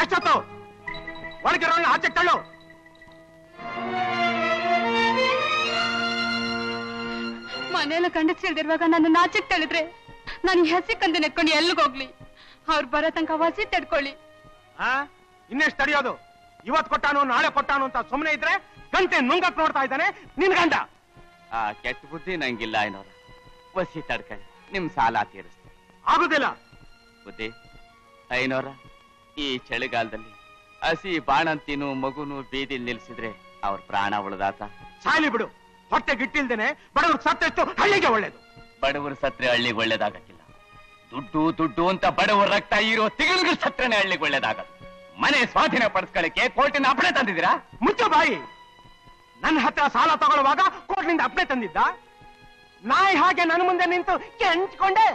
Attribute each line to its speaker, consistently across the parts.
Speaker 1: ಎಷ್ಟೊತ್ತು ಒಳಗಿರೋ ಆಚೆ ತಳ್ಳು.
Speaker 2: ಮನೆಯಲ್ಲ ಗಂಡಸ್ರಿಲ್ದಿರುವಾಗ ನನ್ನ ಆಚೆಗೆ ತಳ್ಳಿದ್ರೆ ನಾನು ಹಸಿ ಕಂದು ನೆಟ್ಕೊಂಡು ಎಲ್ಲಿಗೋಗ್ಲಿ? ಅವ್ರು ಬರೋ ತನಕ ಹಸಿ ತಡ್ಕೊಳ್ಳಿ.
Speaker 1: ಇನ್ನೆಷ್ಟು ತಡೆಯೋದು? ಇವತ್ ಕೊಟ್ಟಾನು ನಾಳೆ ಕೊಟ್ಟಾನು ಅಂತ ಸುಮ್ಮನೆ ಇದ್ರೆ ಗಂಟೆ ನುಂಗಕ್ ನೋಡ್ತಾ ಇದ್ದಾನೆ ನಿನ್ ಗಂಡ.
Speaker 3: ಕೆಟ್ಟ ಬುದ್ಧಿ ನಂಗಿಲ್ಲ ಏನೋರ. ವಸಿ ತಡ್ಕೊಳ್ಳಿ, ನಿಮ್ ಸಾಲ ತೀರಿಸ್ತೀನಿ.
Speaker 1: ಆಗುದಿಲ್ಲ
Speaker 3: ಬುದ್ಧಿ ಐನೋರ. ಈ ಚಳಿಗಾಲದಲ್ಲಿ ಹಸಿ ಬಾಣಂತಿನೂ ಮಗುನು ಬೀದಿಲ್ ನಿಲ್ಸಿದ್ರೆ ಅವ್ರ ಪ್ರಾಣ ಉಳಿದಾತ.
Speaker 1: ಸಾಲಿ ಬಿಡು. ಹೊಟ್ಟೆ ಗಿಟ್ಟಿಲ್ದೇನೆ ಬಡವ್ರು ಸತ್ತೆಷ್ಟು ಹಳ್ಳಿಗೆ ಒಳ್ಳೇದು.
Speaker 3: ಬಡವರು ಸತ್ರೆ ಹಳ್ಳಿಗೆ ಒಳ್ಳೇದಾಗಕ್ಕಿಲ್ಲ. ದುಡ್ಡು ದುಡ್ಡು ಅಂತ ಬಡವರ ರಕ್ತ ಇರೋ ತಿಂಗಳಿಗೆ ಸತ್ರೆನೆ ಹಳ್ಳಿಗೆ ಒಳ್ಳೇದಾಗದು. ಮನೆ ಸ್ವಾಧೀನ ಪಡಿಸ್ಕೊಳ್ಳಕ್ಕೆ ಕೋರ್ಟಿನ ಅಪ್ಪಣೆ ತಂದಿದ್ದೀರಾ?
Speaker 1: ಮುಚ್ಚು ಬಾಯಿ. ನನ್ನ ಹತ್ರ ಸಾಲ ತಗೊಳ್ಳುವಾಗ ಕೋರ್ಟ್ನಿಂದ ಅಪ್ಪಣೆ ತಂದಿದ್ದ? ನಾಯಿ ಹಾಗೆ ನನ್ನ ಮುಂದೆ ನಿಂತು ಕೆಂಚ್ಕೊಂಡೆ.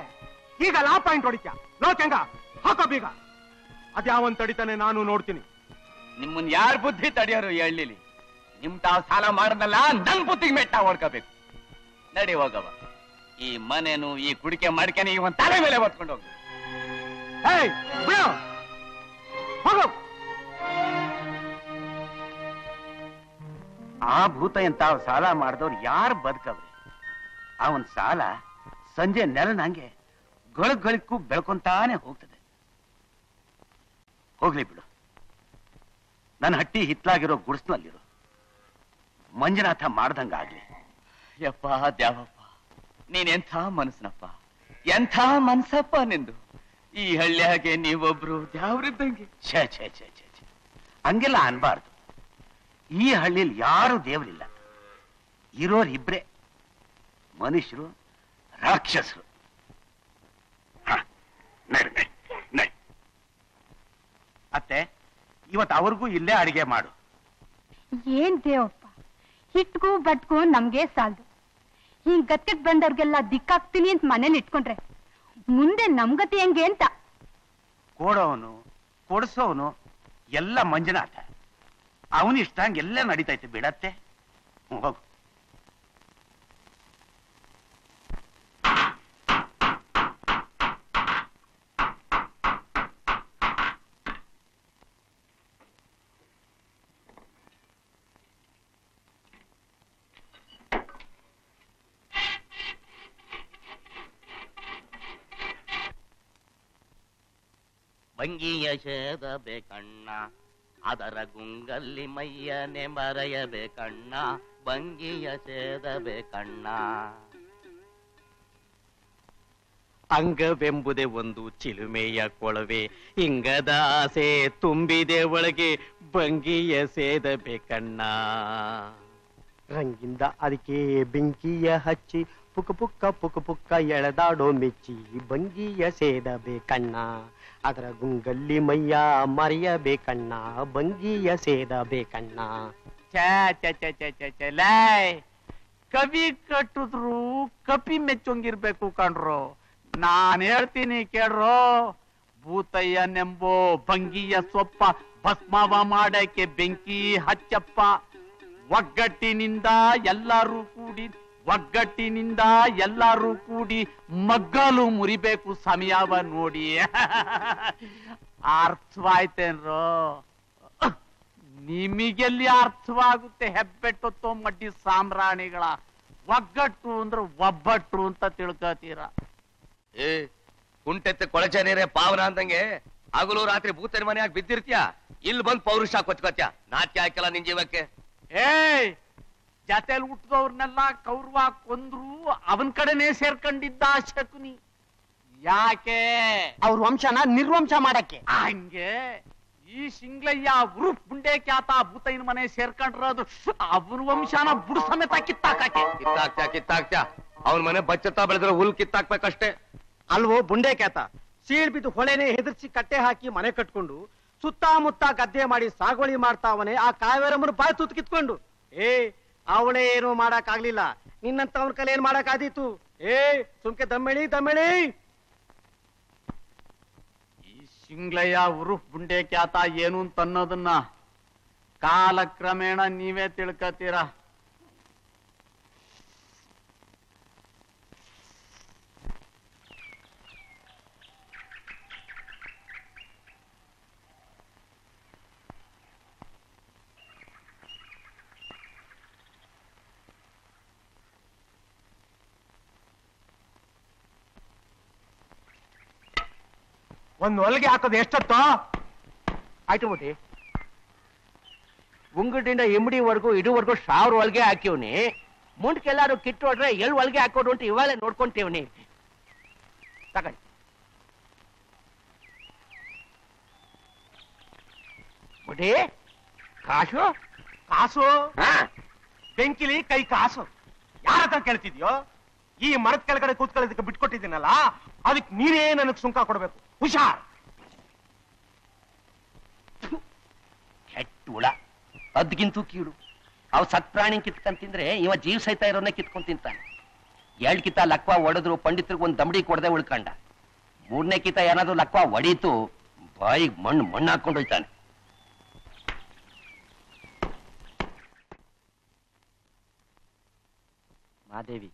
Speaker 1: ಈಗ ಲಾ ಪಾಯಿಂಟ್ ಹೊಡಿತ್ಯಾ? ಲೋಕೆಂಗ ಹಾಕೋ ಬೀಗ. ಅದ್ಯಾವನ್ ತಡಿತಾನೆ ನಾನು ನೋಡ್ತೀನಿ.
Speaker 3: ನಿಮ್ಮನ್ ಯಾರ ಬುದ್ಧಿ ತಡೆಯೋರು ಈ ಹಳ್ಳಿಲಿ? ನಿಮ್ ತಾವ್ ಸಾಲ ಮಾಡದಲ್ಲ, ನನ್ ಬುದ್ಧಿಗೆ ಮೆಟ್ಟ ಹೊಡ್ಕೋಬೇಕು. ನಡಿ ಹೋಗವ. ಈ ಮನೇನು ಈ ಕುಡಿಕೆ ಮಡ್ಕೆನೆ ಇವನ್ ತಲೆ ಮೇಲೆ ಹೊತ್ಕೊಂಡು ಹೋಗಿ.
Speaker 1: ಹೋಗು.
Speaker 4: ಆ ಭೂತ ಎಂತ ಸಾಲ ಮಾಡಿದವ್ರು ಯಾರು ಬದುಕವ್ರೆ? ಅವನ್ ಸಾಲ ಸಂಜೆ ನೆಲನಂಗೆ ಗಳಿಗೂ ಬೆಳ್ಕೊಂತಾನೆ ಹೋಗ್ತದೆ. ಹೋಗ್ಲಿ ಬಿಡು. ನನ್ನ ಹಟ್ಟಿ ಹಿತ್ಲಾಗಿರೋ ಗುಡಿಸ್ನಲ್ಲಿರೋ ಮಂಜುನಾಥ ಮಾಡ್ದಂಗಾಗ್ಲಿ.
Speaker 3: ಯಪ್ಪ ದ್ಯಾವಪ್ಪ, ನೀನೆಂಥ ಮನಸ್ಸನಪ್ಪ, ಎಂಥ ಮನ್ಸಪ್ಪ ನಿಂದು. ಈ ಹಳ್ಳಿಯಾಗೆ ನೀವೊಬ್ರು ದ್ಯಾವ್ರಿದ್ದಂಗೆ.
Speaker 4: ಛೇ ಛೇ ಛೇ ಛೇ ಛೇ, ಹಂಗೆಲ್ಲ ಅನ್ಬಾರ್ದು. ಈ ಹಳ್ಳಿಯಲ್ಲಿ ಯಾರು ದೇವರಿಲ್ಲ. ಇರೋರು ಇಬ್ರೇ, ಮನುಷ್ಯರು ರಾಕ್ಷಸರು. ಅತ್ತೆ, ಇವತ್ತು ಅವ್ರಿಗೂ ಇಲ್ಲೇ ಅಡಿಗೆ ಮಾಡು.
Speaker 2: ಏನ್ ದೇವಪ್ಪ, ಹಿಟ್ಗೂ ಬಟ್ಗೂ ನಮ್ಗೆ ಸಾಲದು. ಹಿಂಗ್ ಗತ್ತಿಗೆ ಬಂದವ್ರಿಗೆಲ್ಲ ದಿಕ್ಕಾಗ್ತೀನಿ ಅಂತ ಮನೇಲಿ ಇಟ್ಕೊಂಡ್ರೆ ಮುಂದೆ ನಮ್ಗತಿ ಹೆಂಗೆ ಅಂತ.
Speaker 4: ಕೊಡೋನು ಕೊಡಿಸೋನು ಎಲ್ಲ ಮಂಜುನಾಥ. ಅವನಿಷ್ಟಂಗೆ ಎಲ್ಲ ನಡೀತೈತೆ ಬಿಡತ್ತೆ. ಹೋಗು.
Speaker 5: ಭಂಗಿಯ ಸೇದಬೇಕಣ್ಣ, ಅದರ ಗುಂಗಲ್ಲಿ ಮೈಯನೆ ಮರೆಯಬೇಕಣ್ಣ. ಭಂಗಿಯ ಸೇದಬೇಕಣ್ಣ.
Speaker 6: ಅಂಗವೆಂಬುದೇ ಒಂದು ಚಿಲುಮೆಯ ಕೊಳವೆ, ಇಂಗದ ಆಸೆ ತುಂಬಿದೆ ಒಳಗೆ. ಭಂಗಿಯ ಸೇದಬೇಕಣ್ಣ. ರಂಗಿಂದ ಅದಕ್ಕೆ ಬೆಂಕಿಯ ಹಚ್ಚಿ ಪುಕ್ಕ ಪುಕ್ಕ ಪುಕ್ಕ ಪುಕ್ಕ ಎಳೆದಾಡೋ ಮೆಚ್ಚಿ. ಭಂಗಿಯ ಸೇದಬೇಕಣ್ಣ, ಅದರ ಗುಂಗಲ್ಲಿ ಮೈಯ ಮರೆಯಬೇಕಣ್ಣ. ಭಂಗಿಯ ಸೇದಬೇಕಣ್ಣ.
Speaker 4: ಕವಿ ಕಟ್ಟಿದ್ರು ಕಪಿ ಮೆಚ್ಚೊಂಗಿರ್ಬೇಕು ಕಣ್ರು. ನಾನ್ ಹೇಳ್ತೀನಿ ಕೇಳ್ರೋ. ಭೂತಯ್ಯನೆಂಬೋ ಭಂಗಿಯ ಸೊಪ್ಪ ಭಸ್ಮವ ಮಾಡಕ್ಕೆ ಬೆಂಕಿ ಹಚ್ಚಪ್ಪ. ಒಗ್ಗಟ್ಟಿನಿಂದ ಎಲ್ಲರೂ ಕೂಡಿ, ಒಗ್ಗಟ್ಟಿನಿಂದ ಎಲ್ಲರೂ ಕೂಡಿ ಮಗ್ಗಲು ಮುರಿಬೇಕು ಸಮಯವ ನೋಡಿ. ಅರ್ಥವಾಯ್ತೇನ್ರೋ? ನಿಮಗೆಲ್ಲಿ ಅರ್ಥವಾಗುತ್ತೆ ಹೆಬ್ಬೆಟ್ಟೊತ್ತೋ ಮಡ್ಡಿ ಸಾಮ್ರಾಣಿಗಳ. ಒಗ್ಗಟ್ಟು ಅಂದ್ರೆ ಒಬ್ಬಟ್ಟು ಅಂತ ತಿಳ್ಕೊತೀರ.
Speaker 3: ಕುಂಟೆತ್ತ ಕೊಳಚೆ ನೀರೇ ಪಾವನ ಅಂದಂಗೆ ಹಗಲು ರಾತ್ರಿ ಭೂತನ ಮನೆಯಾಗಿ ಬಿದ್ದಿರ್ತೀಯ. ಇಲ್ಲಿ ಬಂದ್ ಪೌರುಷ ಕೊಚ್ಕೋತ್ಯ. ನಾಟ್ಯ ಹಾಕಲ್ಲ ನಿನ್ ಜೀವಕ್ಕೆ.
Speaker 4: ಜತೆಲ್ ಹುಟ್ಟಿದವ್ರನ್ನೆಲ್ಲ ಕೌರವ ಕೊಂದ್ರು ಅವನ್ ಕಡೆನೆ ಸೇರ್ಕೊಂಡಿದ್ದ ಶಕುನಿ. ಯಾಕೆ?
Speaker 6: ಅವ್ರ ವಂಶನ ನಿರ್ವಂಶ ಮಾಡಕ್ಕೆ.
Speaker 4: ಹಂಗೆ ಈ ಶಿಂಗ್ಲಯ್ಯ ಉರುಫ್ ಬುಂಡೆ ಖ್ಯಾತ ಭೂತೈನ ಮನೆ ಸೇರ್ಕೊಂಡಿರೋದು ಅವನ ವಂಶನ ಬುಡು ಸಮೇತ ಕಿತ್ತಾಕಕ್ಕೆ.
Speaker 3: ಕಿತ್ತಾಕ್ತ್ಯಾ ಅವನ ಮನೆ ಬಚ್ಚತ್ತ ಬೆಳೆದ್ರೆ ಹುಲ್ ಕಿತ್ತಾಕ್ಬೇಕಷ್ಟೇ
Speaker 6: ಅಲ್ವೋ ಬುಂಡೆ ಖ್ಯಾತ? ಸೀಳ್ ಬಿದ್ದು ಹೊಳೆನೆ ಹೆದರ್ಸಿ ಕಟ್ಟೆ ಹಾಕಿ ಮನೆ ಕಟ್ಕೊಂಡು ಸುತ್ತಮುತ್ತ ಗದ್ದೆ ಮಾಡಿ ಸಾಗುವಳಿ ಮಾಡ್ತಾವನೆ ಆ ಕಾವೇರಮ್ಮನ ಬಾಯಿ ತುತ್ತು ಕಿತ್ಕೊಂಡು. ಅವಳೇ ಏನು ಮಾಡಕ್ ಆಗ್ಲಿಲ್ಲ, ನಿನ್ನಂತ ಅವನ ಕಲೆ ಏನ್ ಮಾಡಕ್ ಆದೀತು? ಸುಮ್ಕೆ ದಮ್ಮೇಳಿ ದಮ್ಮೇಳಿ.
Speaker 4: ಈ ಶಿಂಗ್ಲಯ್ಯ ಉರುಫ್ ಬುಂಡೆ ಖ್ಯಾತ ಏನು ಅಂತ ಅನ್ನೋದನ್ನ ಕಾಲಕ್ರಮೇಣ ನೀವೇ ತಿಳ್ಕತೀರ.
Speaker 1: ಒಂದು ಹೊಲಿಗೆ ಹಾಕೋದು ಎಷ್ಟೊತ್ತು?
Speaker 4: ಆಯ್ತು ಬುಟ್ಟಿ, ಉಂಗುಡಿಂದ ಇಮ್ಮಡಿವರೆಗೂ ಇದುವರೆಗೂ 1000 ಹೊಲಿಗೆ ಹಾಕಿವ್ನಿ. ಮುಂಡ್ಕೆಲ್ಲಾರು ಕಿಟ್ಟು ಹೊಡ್ರೆ ಎಲ್ಲಿ ಹೊಲಿಗೆ ಹಾಕೋದು ಅಂತ ಇವಾಗಲೇ ನೋಡ್ಕೊಂತೀವ್ನಿ. ತಗೊಳ್ಳಿ. ಬುಟ್ಟಿ, ಕಾಸು
Speaker 1: ಕಾಸು? ಬೆಂಕಿಲಿ ಕೈ ಕಾಸು ಯಾರ ಹತ್ರ ಕೇಳ್ತಿದ್ಯೋ? ಈ ಮರದ ಕೆಳಗಡೆ ಕೂತ್ಕೊಳ್ಳೋದಕ್ಕೆ ಬಿಟ್ಕೊಟ್ಟಿದ್ದೀನಲ್ಲ, ಅದಕ್ಕೆ ನೀನೇ ನನಗೆ ಸುಂಕ ಕೊಡ್ಬೇಕು. ಹುಷಾರ್.
Speaker 4: ಕೆಟ್ಟ ಹುಳ, ಅದ್ಗಿಂತೂ ಕೀಡು. ಅವ್ ಸತ್ ಪ್ರಾಣಿ ಕಿತ್ಕೊಂಡ್ ಇವ ಜೀವ ಸಹಿತ ಇರೋನೇ ಕಿತ್ಕೊಂಡ್ ತಿಂತಾನೆ. 2 ಕಿತ ಲಕ್ವ ಹೊಡೆದ್ರು ಪಂಡಿತರಿಗೆ ಒಂದ್ ದಮಡಿ ಕೊಡದೆ ಉಳ್ಕಂಡ. 3ನೇ ಕಿತ ಏನಾದ್ರು ಲಕ್ವ ಹೊಡೀತು, ಬಾಯಿಗೆ ಮಣ್ಣು ಹಾಕೊಂಡು ಹೋಯ್ತಾನೆ. ಮಾದೇವಿ,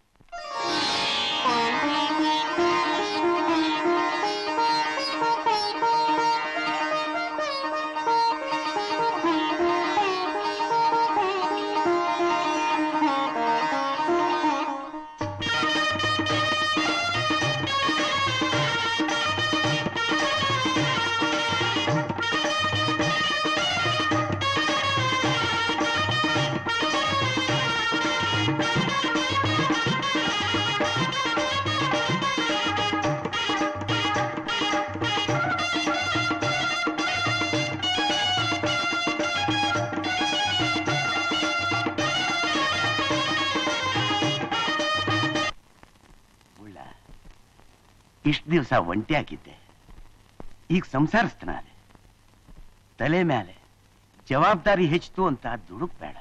Speaker 4: ಇಷ್ಟು ದಿವಸ ಒಂಟಿ ಹಾಕಿದ್ದೆ, ಈಗ ಸಂಸಾರಸ್ಥನಾದೆ. ತಲೆ ಮೇಲೆ ಜವಾಬ್ದಾರಿ ಹೆಚ್ಚು ಅಂತ ದುಡುಕ್ ಬೇಡ.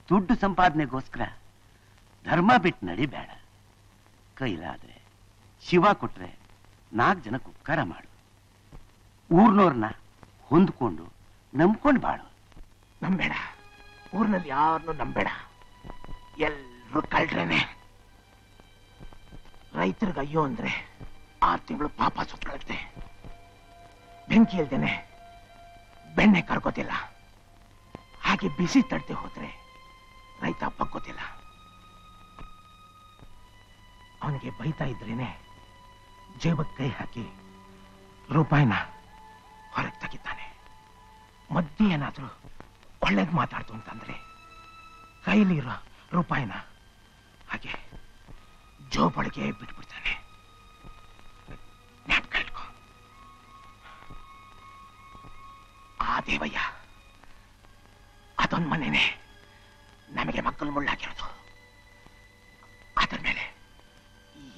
Speaker 4: ದುಡ್ಡು ಸಂಪಾದನೆಗೋಸ್ಕರ ಧರ್ಮ ಬಿಟ್ಟು ನಡಿಬೇಡ. ಕೈಲಾದ್ರೆ ಶಿವ ಕೊಟ್ರೆ 4 ಜನಕ್ಕೆ ಉಪಕಾರ ಮಾಡು. ಊರ್ನವ್ರನ್ನ ಹೊಂದ್ಕೊಂಡು ನಂಬ್ಕೊಂಡು ಬಾಳು.
Speaker 1: ನಂಬೇಡ, ಊರಿನಲ್ಲಿ ಯಾರನ್ನು ನಂಬೇಡ. ಎಲ್ರು ಕಳ್ರೇನೆ. ರೈತರಿಗೆ ಅಯ್ಯೋ ಅಂದ್ರೆ 6 ತಿಂಗಳು ಪಾಪ ಸುತ್ತಳುತ್ತೆ. ಬೆಂಕಿ ಇಲ್ದೇನೆ ಬೆಣ್ಣೆ ಕರ್ಕೋತಿಲ್ಲ. ಹಾಗೆ ಬಿಸಿ ತಡ್ದೆ ಹೋದ್ರೆ ರೈತ ಬಗ್ಗೋತಿಲ್ಲ. ಅವನಿಗೆ ಬೈತಾ ಇದ್ರೇನೆ ಜೇಬಕ್ಕೆ ಕೈ ಹಾಕಿ ರೂಪಾಯಿನ ಹೊರಗೆ ತೆಗಿತಾನೆ. ಮಧ್ಯೆ ಏನಾದ್ರೂ ಒಳ್ಳೇದ್ ಮಾತಾಡ್ತು ಅಂತಂದ್ರೆ ಕೈಲಿರೋ ರೂಪಾಯಿನ ಹಾಗೆ ಜೋಬೊಳಗೆ ಬಿಟ್ಬಿಡ್ತಾನೆ. ಜ್ಞಾಪಕ ಇಟ್ಕೋ. ಆ ದೇವಯ್ಯ ಅದೊಂದು ಮನೆನೆ ನಮಗೆ ಮಕ್ಕಳು ಮುಳ್ಳಾಗಿರೋದು. ಅದರ ಮೇಲೆ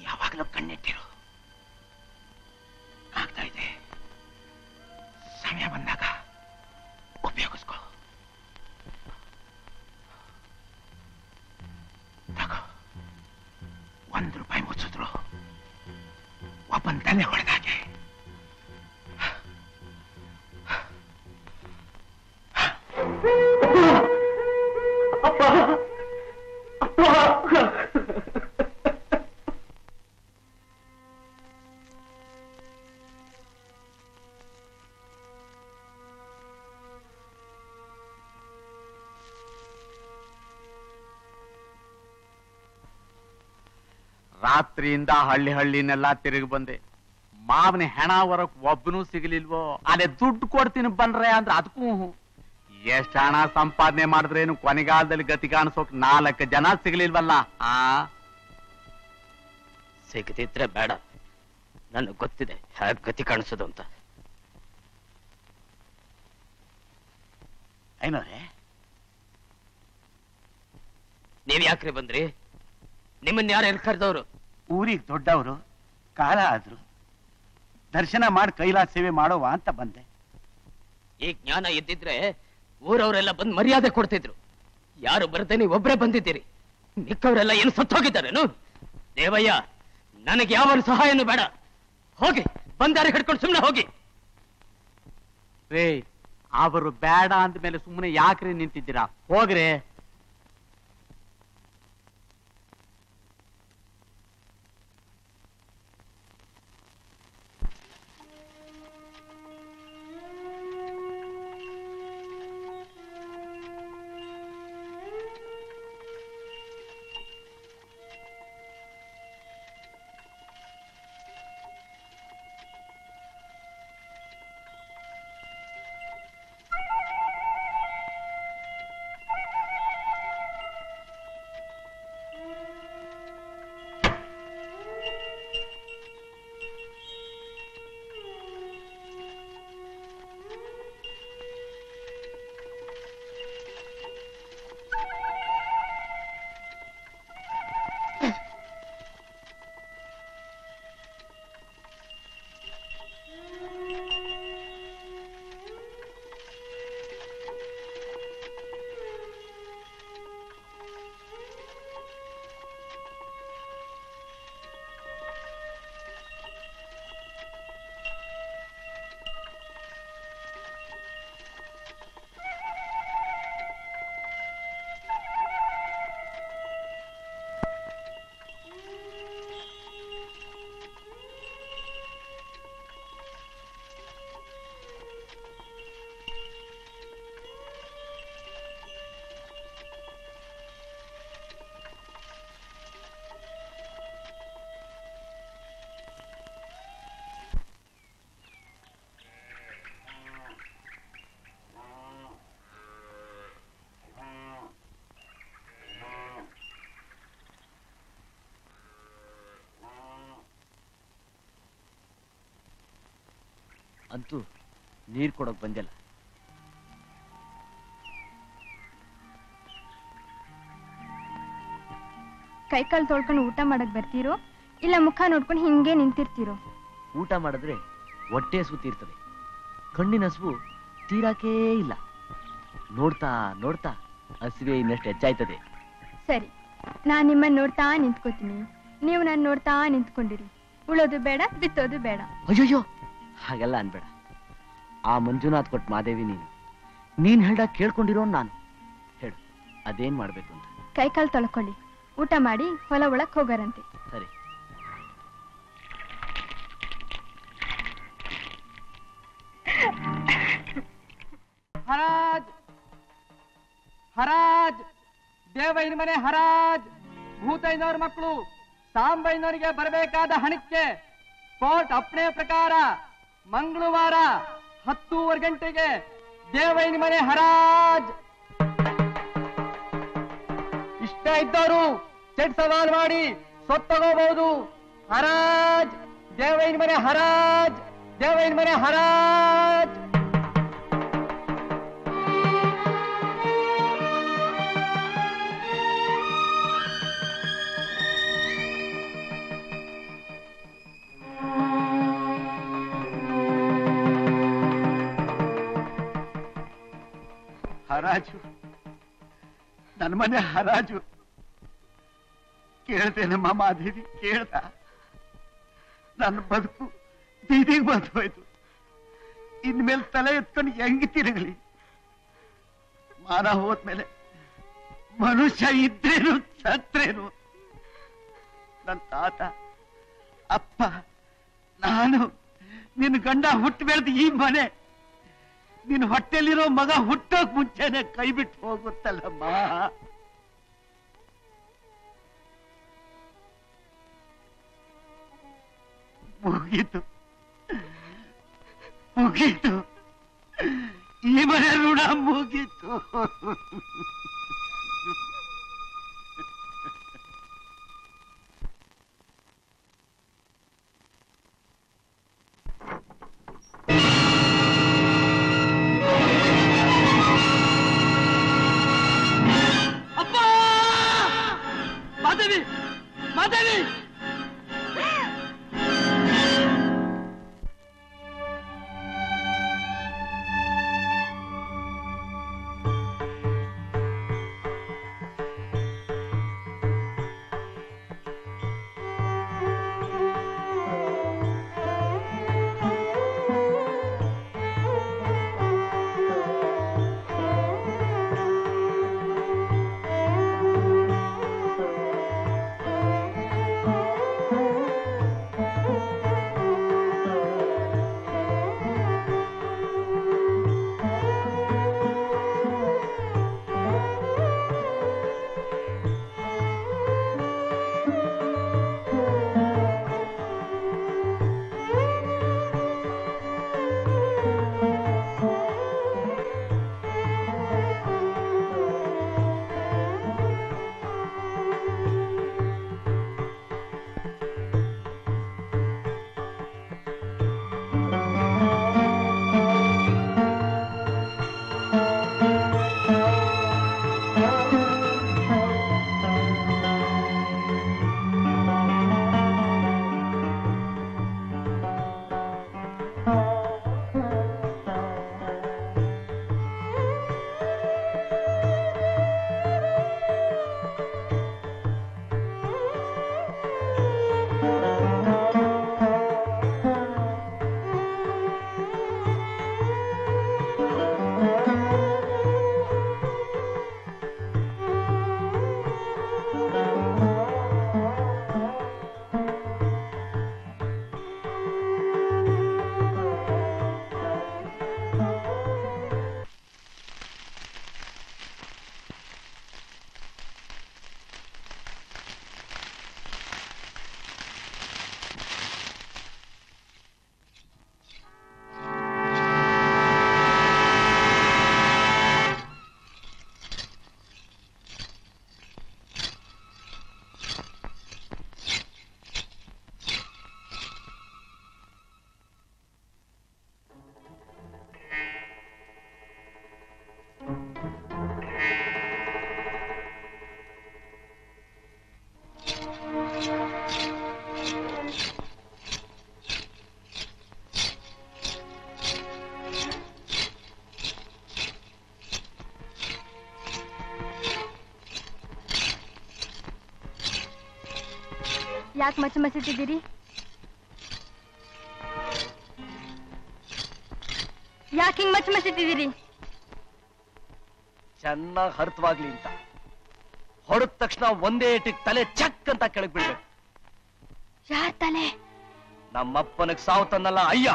Speaker 1: ಯಾವಾಗಲೂ ಕಣ್ಣಿಟ್ಟಿರು. ಆಗ್ತಾ ಇದೆ, ಸಮಯ ಬಂದಾಗ ಉಪಯೋಗಿಸ್ಕೋ. ತಗೋ, 1 ರೂಪಾಯಿ ಮುಚ್ಚಿದ್ರು ಒಬ್ಬನ ತಲೆ ಹೊಡೆದಾಗೆ.
Speaker 6: ರಾತ್ರಿಯಿಂದ ಹಳ್ಳಿನೆಲ್ಲ ತಿರುಗಿ ಬಂದೆ. ಮಾವನ ಹೆಣ ಹೊರಕ್ ಒಬ್ಬನೂ ಸಿಗಲಿಲ್ವೋ. ಅಲ್ಲೇ ದುಡ್ಡು ಕೊಡ್ತೀನಿ ಬನ್ರೆ ಅಂದ್ರೆ ಅದಕ್ಕೂ ಎಷ್ಟ್ ಹಣ ಸಂಪಾದನೆ ಮಾಡಿದ್ರೇನು ಕೊನೆಗಾಲದಲ್ಲಿ ಗತಿ ಕಾಣಿಸೋಕ್ 4 ಜನ ಸಿಗಲಿಲ್ವಲ್ಲ.
Speaker 5: ಸಿಗದಿದ್ರೆ ಬೇಡ, ನನಗೆ ಗೊತ್ತಿದೆ ಹೇಗೆ ಗತಿ ಕಾಣಿಸೋದು ಅಂತ.
Speaker 4: ಐನೋರೆ,
Speaker 5: ನೀವ್ ಯಾಕ್ರಿ ಬಂದ್ರಿ? ನಿಮ್ಮನ್ನ ಯಾರು ಎಲ್ಲಿ ಕರೆದವ್ರು?
Speaker 4: ಊರಿಗೆ ದೊಡ್ಡವರು ಕಾಲ ಆದ್ರು ದರ್ಶನ ಮಾಡಿ ಕೈಲಾಸ ಸೇವೆ ಮಾಡೋವ ಅಂತ ಬಂದೆ.
Speaker 5: ಈ ಜ್ಞಾನ ಇದ್ದಿದ್ರೆ ಊರವರೆಲ್ಲ ಬಂದು ಮರ್ಯಾದೆ ಕೊಡ್ತಿದ್ರು. ಯಾರು ಬರದೆ ನೀವು ಒಬ್ರೇ ಬಂದಿದ್ದೀರಿ. ಮಿಕ್ಕವರೆಲ್ಲ ಏನು ಸತ್ತೋಗಿದ್ದಾರೇನು? ದೇವಯ್ಯ, ನನಗೆ ಯಾವ ಸಹಾಯನೂ ಬೇಡ. ಹೋಗಿ, ಬಂದಾರೆ ಹಿಡ್ಕೊಂಡು ಸುಮ್ಮನೆ ಹೋಗಿ.
Speaker 6: ರೇ, ಅವರು ಬೇಡ ಅಂದ ಮೇಲೆ ಸುಮ್ಮನೆ ಯಾಕ್ರಿ ನಿಂತಿದ್ದೀರಾ? ಹೋಗ್ರಿ.
Speaker 5: ಅಂತೂ ನೀರ್ ಕೊಡೋಕ್ ಬಂದಿಲ್ಲ.
Speaker 2: ಕೈಕಾಲು ತೊಳ್ಕೊಂಡು ಊಟ ಮಾಡಕ್ ಬರ್ತೀರೋ ಇಲ್ಲ ಮುಖ ನೋಡ್ಕೊಂಡು ಹಿಂಗೆ ನಿಂತಿರ್ತೀರೋ?
Speaker 5: ಊಟ ಮಾಡಿದ್ರೆ ಹೊಟ್ಟೆ ಸುತ್ತಿರ್ತದೆ, ಕಣ್ಣಿನ ಹಸುವು ತೀರಾಕೇ ಇಲ್ಲ. ನೋಡ್ತಾ ನೋಡ್ತಾ ಹಸಿವೆ ಇನ್ನಷ್ಟು ಹೆಚ್ಚಾಯ್ತದೆ.
Speaker 2: ಸರಿ, ನಾನ್ ನಿಮ್ಮನ್ನ ನೋಡ್ತಾ ನಿಂತ್ಕೋತೀನಿ, ನೀವು ನಾನು ನೋಡ್ತಾ ನಿಂತ್ಕೊಂಡಿರಿ. ಉಳೋದು ಬೇಡ, ಬಿತ್ತೋದು ಬೇಡ.
Speaker 5: ಅಯ್ಯಯ್ಯೋ, ಹಾಗೆಲ್ಲ ಅನ್ಬೇಡ. ಆ ಮಂಜುನಾಥ್ ಕೊಟ್ಟು ಮಾದೇವಿ ನೀನ್ ಹೇಳ್ದ ಕೇಳ್ಕೊಂಡಿರೋ ನಾನು. ಹೇಳು, ಅದೇನ್ ಮಾಡ್ಬೇಕು ಅಂತ.
Speaker 2: ಕೈಕಾಲು ತೊಳ್ಕೊಳ್ಳಿ, ಊಟ ಮಾಡಿ ಹೊಲ ಒಳಕ್ ಹೋಗಾರಂತೆ.
Speaker 5: ಸರಿ.
Speaker 1: ಹರಾಜ್ ಹರಾಜ್, ದೇವೈನ ಮನೆ ಹರಾಜ್. ಭೂತೈನವ್ರ ಮಕ್ಕಳು ಸಾಂಬೈನವರಿಗೆ ಬರಬೇಕಾದ ಹಣಕ್ಕೆ ಕೋರ್ಟ್ ಅಪ್ಪಣೆ ಪ್ರಕಾರ ಮಂಗಳವಾರ 10:15 ಗಂಟೆಗೆ ದೇವೈನ ಮನೆ ಹರಾಜ್. ಇಷ್ಟ ಇದ್ದವರು ಚೆಕ್ ಸವಾಲ್ ಮಾಡಿ ಸೊತ್ತು ತಗೋಬಹುದು. ಹರಾಜ್, ದೇವೈನ ಮನೆ ಹರಾಜ್, ದೇವೈನ ಮನೆ ಹರಾಜ್.
Speaker 7: ಹರಾಜು, ನನ್ನ ಮನೆ ಹರಾಜು. ಕೇಳ್ತೇನಮ್ಮ ಮಾದೇವಿ, ಕೇಳ್ದ. ನನ್ನ ಬದುಕು ಬೀದಿಗೆ ಬಂದು ಹೋಯ್ತು. ಇನ್ಮೇಲೆ ತಲೆ ಎತ್ಕೊಂಡು ಹೆಂಗ್ ತಿರುಗಲಿ? ಮಾನ ಹೋದ್ಮೇಲೆ ಮನುಷ್ಯ ಇದ್ರೇನು ಸತ್ರೇನು? ನನ್ನ ತಾತ, ಅಪ್ಪ, ನಾನು, ನಿನ್ನ ಗಂಡ ಹುಟ್ಟು ಬೆಳೆದ ಈ ಮನೆ ನಿನ್ನ ಹೊಟ್ಟೆಲಿರೋ ಮಗ ಹುಟ್ಟೋಕ್ ಮುಂಚೆನೆ ಕೈ ಬಿಟ್ಟು ಹೋಗುತ್ತಲ್ಲಮ್ಮ. ಮುಗೀತು ಮುಗೀತು, ಈ ಮನೆ ಋಣ ಮುಗೀತು.
Speaker 1: ಮಾದೇವಿ, ಮಾದೇವಿ,
Speaker 2: ಯಾಕೆ ಮಚ್ಚ ಮಸಿತಿದ್ದೀರಿ? ಯಾಕೆ ಹಿಂಗ್ ಮಚ್ಚ ಮಸಿತಿದ್ದೀರಿ?
Speaker 4: ಚೆನ್ನಾಗಿ ಹರ್ತವಾಗ್ಲಿ ಅಂತ. ಹೊಡೆದ ತಕ್ಷಣ ಒಂದೇ ಏಟಿಗೆ ತಲೆ ಚಕ್ ಅಂತ ಕೆಳಗ್ ಬೀಳ್ಬೇಕು.
Speaker 2: ಯಾರ ತಲೆ?
Speaker 4: ನಮ್ಮಪ್ಪನಿಗೆ ಸಾವು ತನ್ನಲ್ಲ ಅಯ್ಯ,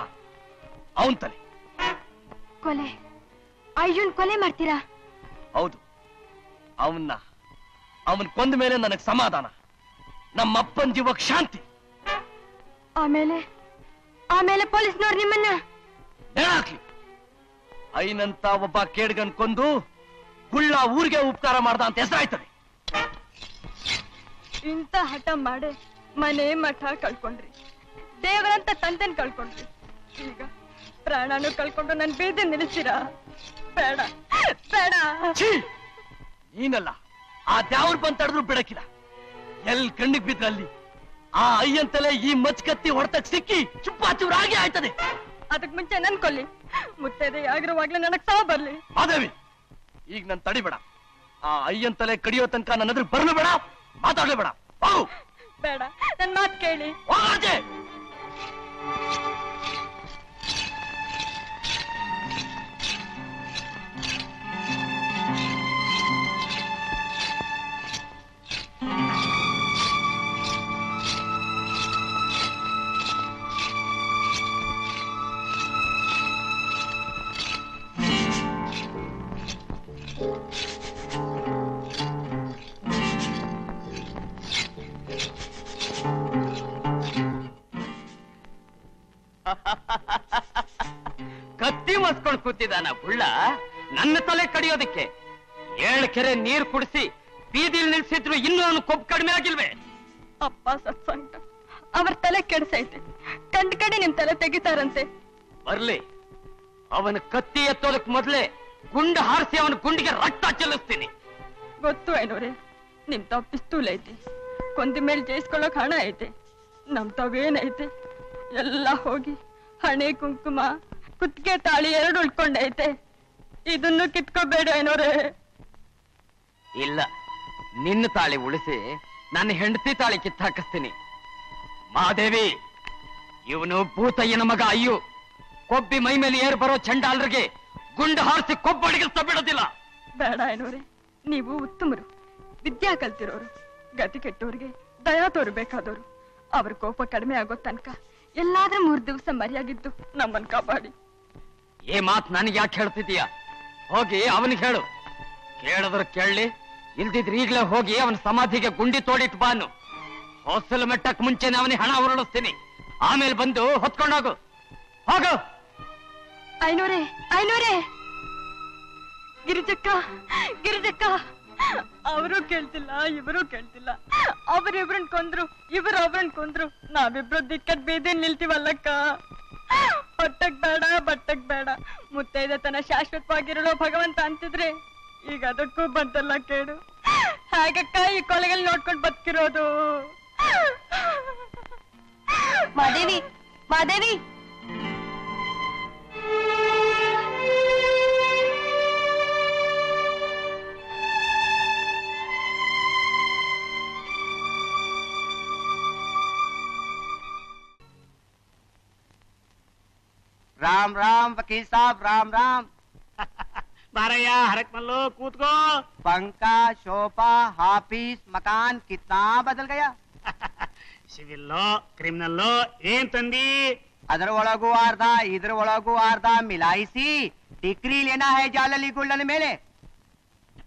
Speaker 4: ಅವನ್ ತಲೆ.
Speaker 2: ಕೊಲೆ? ಅಯ್ಯನ್ ಕೊಲೆ ಮಾಡ್ತೀರಾ?
Speaker 4: ಹೌದು. ಅವನ್ ಕೊಂದ ಮೇಲೆ ನನಗ್ ಸಮಾಧಾನ, ನಮ್ಮಪ್ಪನ ಜೀವಕ್ ಶಾಂತಿ.
Speaker 2: ಆಮೇಲೆ ಪೊಲೀಸ್ನವ್ರು ನಿಮ್ಮನ್ನ
Speaker 4: ಹಾಕ್ಲಿ. ಐನಂತ ಒಬ್ಬ ಕೇಡ್ಗನ್ ಕೊಂದು ಗುಳ್ಳ ಊರಿಗೆ ಉಪಕಾರ ಮಾಡ್ದ ಅಂತ ಹೆಸರಾಯ್ತದೆ.
Speaker 2: ಇಂತ ಹಠ ಮಾಡಿ ಮನೆ ಮಠ ಕಳ್ಕೊಂಡ್ರಿ, ದೇವರಂತ ತಂದೆನ್ ಕಳ್ಕೊಂಡ್ರಿ, ಈಗ ಪ್ರಾಣನು ಕಳ್ಕೊಂಡು ನನ್ ಬೀದಿ ನಿಲ್ಲಿಸ್ತೀರಾ? ಬೇಡ ಬೇಡ.
Speaker 4: ನೀನಲ್ಲ, ಆ ದ್ಯಾವ್ರ ಬಂದ್ ತಡೆದ್ರು ಬಿಡಕಿಲ್ಲ. ಎಲ್ ಕಣ್ಣಿಗೆ ಬಿದ್ರಲ್ಲಿ ಆ ಅಯ್ಯಂತಲೇ ಈ ಮಚ್ಕತ್ತಿ ಹೊಡೆತಕ್ ಸಿಕ್ಕಿ ಚುಪ್ಪ ಚೂರಾಗಿ ಆಯ್ತದೆ.
Speaker 2: ಅದಕ್ ಮುಂಚೆ ನನ್ ಕೊಲ್ಲಿ, ಮುತ್ತೈದೆ ಆಗಿರುವಾಗ್ಲೇ ನನಗ್ ಸಾವು ಬರ್ಲಿ.
Speaker 4: ಮಾದೇವಿ, ಈಗ ನನ್ ತಡಿಬೇಡ. ಆ ಅಯ್ಯಂತಲೇ ಕಡಿಯೋ ತನಕ ನನ್ನ ಎದುರು ಬರಲು ಬೇಡ, ಮಾತಾಡ್ಲೇ ಬೇಡ. ಹೋಗು.
Speaker 2: ಬೇಡ, ನನ್ ಮಾತ್ ಕೇಳಿ.
Speaker 4: ಹೋಗಾಜೆ.
Speaker 5: ಕತ್ತಿ ಮಸ್ಕೊಂಡು ಕೂತಿದ್ದಾನ ಬುಳ್ಳ ನನ್ನ ತಲೆ ಕಡಿಯೋದಕ್ಕೆ. 7 ಕೆರೆ ನೀರು ಕುಡಿಸಿ ಬೀದಿಲ್ ನಿಲ್ಸಿದ್ರು ಇನ್ನೂ ಅವನು ಕೊಬ್ಬು ಕಡಿಮೆ ಆಗಿಲ್ವೇ?
Speaker 2: ಅಪ್ಪ ಸತ್ಸಂಗ ಅವ್ರ ತಲೆ ಕೆಡ್ಸೈತೆ, ಕಂಡ್ ಕಡೆ ನಿಮ್ ತಲೆ ತೆಗಿತಾರಂತೆ.
Speaker 5: ಬರ್ಲಿ, ಅವನ ಕತ್ತಿ ಎತ್ತೋದಕ್ ಮೊದ್ಲೇ ಗುಂಡು ಹಾರಿಸಿ ಅವನ ಗುಂಡಿಗೆ ರಕ್ತ ಚೆಲ್ಲಿಸ್ತೀನಿ.
Speaker 2: ಗೊತ್ತು ಐನೋರೆ, ನಿಮ್ ತಾವ್ ಪಿಸ್ತೂಲ್ ಐತೆ, ಕೊಂದ ಮೇಲೆ ಜಯಿಸ್ಕೊಳ್ಳೋಕ್ ಹಣ ಐತೆ. ನಮ್ ತಾವೇನೈತೆ ಎಲ್ಲ ಹೋಗಿ ಹಣೆ ಕುಂಕುಮ ಕುತ್ತಿಗೆ ತಾಳಿ 2 ಉಳ್ಕೊಂಡೈತೆ. ಇದನ್ನು ಕಿತ್ಕೋಬೇಡ ಐನೋರೆ.
Speaker 5: ಇಲ್ಲ, ನಿನ್ನ ತಾಳಿ ಉಳಿಸಿ ನನ್ನ ಹೆಂಡತಿ ತಾಳಿ ಕಿತ್ತಾಕಿಸ್ತೀನಿ. ಮಾದೇವಿ, ಇವನು ಭೂತಯ್ಯನ ಮಗ ಅಯ್ಯು. ಕೊಬ್ಬಿ ಮೈ ಮೇಲೆ ಏರ್ ಬರೋ ಚಂಡಾಲರಿಗೆ ಗುಂಡು ಹಾರಿಸಿ ಕೊಬ್ಬಡಿಗಿಸ್ತಾ ಬಿಡೋದಿಲ್ಲ.
Speaker 2: ಬೇಡ ಐನೋರೆ, ನೀವು ಉತ್ತಮರು, ವಿದ್ಯಾ ಕಲ್ತಿರೋರು, ಗತಿ ಕೆಟ್ಟವ್ರಿಗೆ ದಯಾ ತೋರ್ಬೇಕಾದವರು. ಅವ್ರ ಕೋಪ ಕಡಿಮೆ ಆಗೋ ತನಕ ಎಲ್ಲಾದ್ರೂ 3 ದಿವಸ ಮರೆಯಾಗಿದ್ದು ನಮ್ಮನ್ ಕಾಪಾಡಿ.
Speaker 5: ಈ ಮಾತ್ ನನಗೆ ಯಾಕೆ ಹೇಳ್ತಿದೀಯ? ಹೋಗಿ ಅವನಿಗೆ ಹೇಳು. ಕೇಳಿದ್ರು ಕೇಳಲಿ, ಇಲ್ದಿದ್ರೆ ಈಗ್ಲೇ ಹೋಗಿ ಅವನ ಸಮಾಧಿಗೆ ಗುಂಡಿ ತೋಡಿಟ್ಟು ಬಾನು. ಹೊಸಲು ಮೆಟ್ಟಕ್ ಮುಂಚೆನೆ ಅವನಿಗೆ ಹಣ ಉರುಳಿಸ್ತೀನಿ. ಆಮೇಲೆ ಬಂದು ಹೊತ್ಕೊಂಡೋಗು. ಹೋಗು.
Speaker 2: ಐನೋರೆ, ಐನೋರೆ, ಗಿರಿಜಕ್ಕ, ಗಿರಿಜಕ್ಕ, ಅವರು ಕೇಳ್ತಿಲ್ಲ, ಇವರು ಕೇಳ್ತಿಲ್ಲ. ಅವರಿಬ್ರನ್ ಕೊಂದ್ರು, ಇವರು ಅವ್ರನ್ ಕೊಂದ್ರು, ನಾವಿಬ್ರು ದಿಕ್ಕಟ್ ಬೀದಿ ನಿಲ್ತೀವಲ್ಲಕ್ಕ. ಹೊಟ್ಟಕ್ ಬೇಡ, ಬಟ್ಟಕ್ ಬೇಡ, ಮುತ್ತೈದೆ ತನ ಶಾಶ್ವತವಾಗಿರಲು ಭಗವಂತ ಅಂತಿದ್ರೆ ಈಗ ಅದಕ್ಕೂ ಬಂತಲ್ಲ ಕೇಳು. ಹಾಗಕ್ಕ ಈ ಕೊಲೆಗಳು ನೋಡ್ಕೊಂಡು ಬದುಕಿರೋದು. ಮಾದೇವಿ, ಮಾದೇವಿ,
Speaker 6: राम राम वकील साहब, राम राम।
Speaker 7: बारैया हरक मल्लो कूद को।
Speaker 6: पंखा, सोफा, ऑफिस, मकान कितना बदल गया।
Speaker 7: सिविल लॉ, क्रिमिनल लॉ ಏನ್ ತಂದಿ?
Speaker 6: ಅದರ ಒಳಗೂ ಅರ್ಧ, ಇದ್ರ ಒಳಗೂ ಅರ್ಧ ಮಿಲಾಯಿಸಿ ಡಿಗ್ರಿ ಲೇನಾ ಹೈ ಜಾಲಲಿ ಗುಳ್ಳನ ಮೇಲೆ.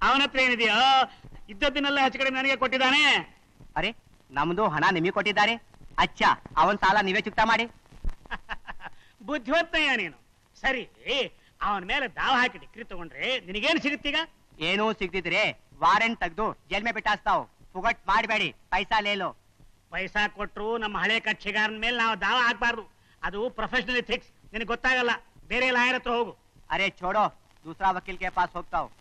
Speaker 7: ಅವನ ಹತ್ರ ಏನಿದೆಯೋ ಇದ್ದದ್ದನ್ನೆಲ್ಲ ಹೆಚ್ಚು ಕಡಿಮೆ ನನಗೆ ಕೊಟ್ಟಿದ್ದಾನೆ.
Speaker 6: ಅರೆ, ನಮ್ದು ಹಣ ನಿಮಗೆ ಕೊಟ್ಟಿದ್ದಾರೆ. ಅಚ್ಚಾ, ಅವನ್ ಸಾಲ ನೀವೇ ಚುಕ್ತಾ ಮಾಡಿ.
Speaker 7: ಬುದ್ಧಿವಂತಯ್ಯ ನೀನು. ಸರಿ, ಅವನ ಮೇಲೆ ದಾವ ಹಾಕಿ ಡಿಗ್ರಿ ತಗೊಂಡ್ರೆ ನಿನಗೇನು ಸಿಗುತ್ತೀಗ?
Speaker 6: ಏನೂ ಸಿಗ್ತಿದ್ರೆ ವಾರೆಂಟ್ ತೆಗೆದು ಜೈಲ್ ಮೇ ಬಿಟ್ಟಾಸ್ತಾವ್. ಪುಗಟ್ ಮಾಡಬೇಡಿ, ಪೈಸಾ ಲೇಲೋ.
Speaker 7: ಪೈಸಾ ಕೊಟ್ರು ನಮ್ಮ ಹಳೆ ಕಕ್ಷಿಗಾರನ ಮೇಲೆ ನಾವು ದಾವ ಹಾಕ್ಬಾರ್ದು. ಅದು ಪ್ರೊಫೆಷನಲ್ ಎಥಿಕ್ಸ್. ನಿನಗೆ ಗೊತ್ತಾಗಲ್ಲ. ಬೇರೆ ಲಾಯರ್ ಹತ್ರ ಹೋಗು.
Speaker 6: ಅರೆ छोड़ो, दूसरा वकील के पास होता हूँ.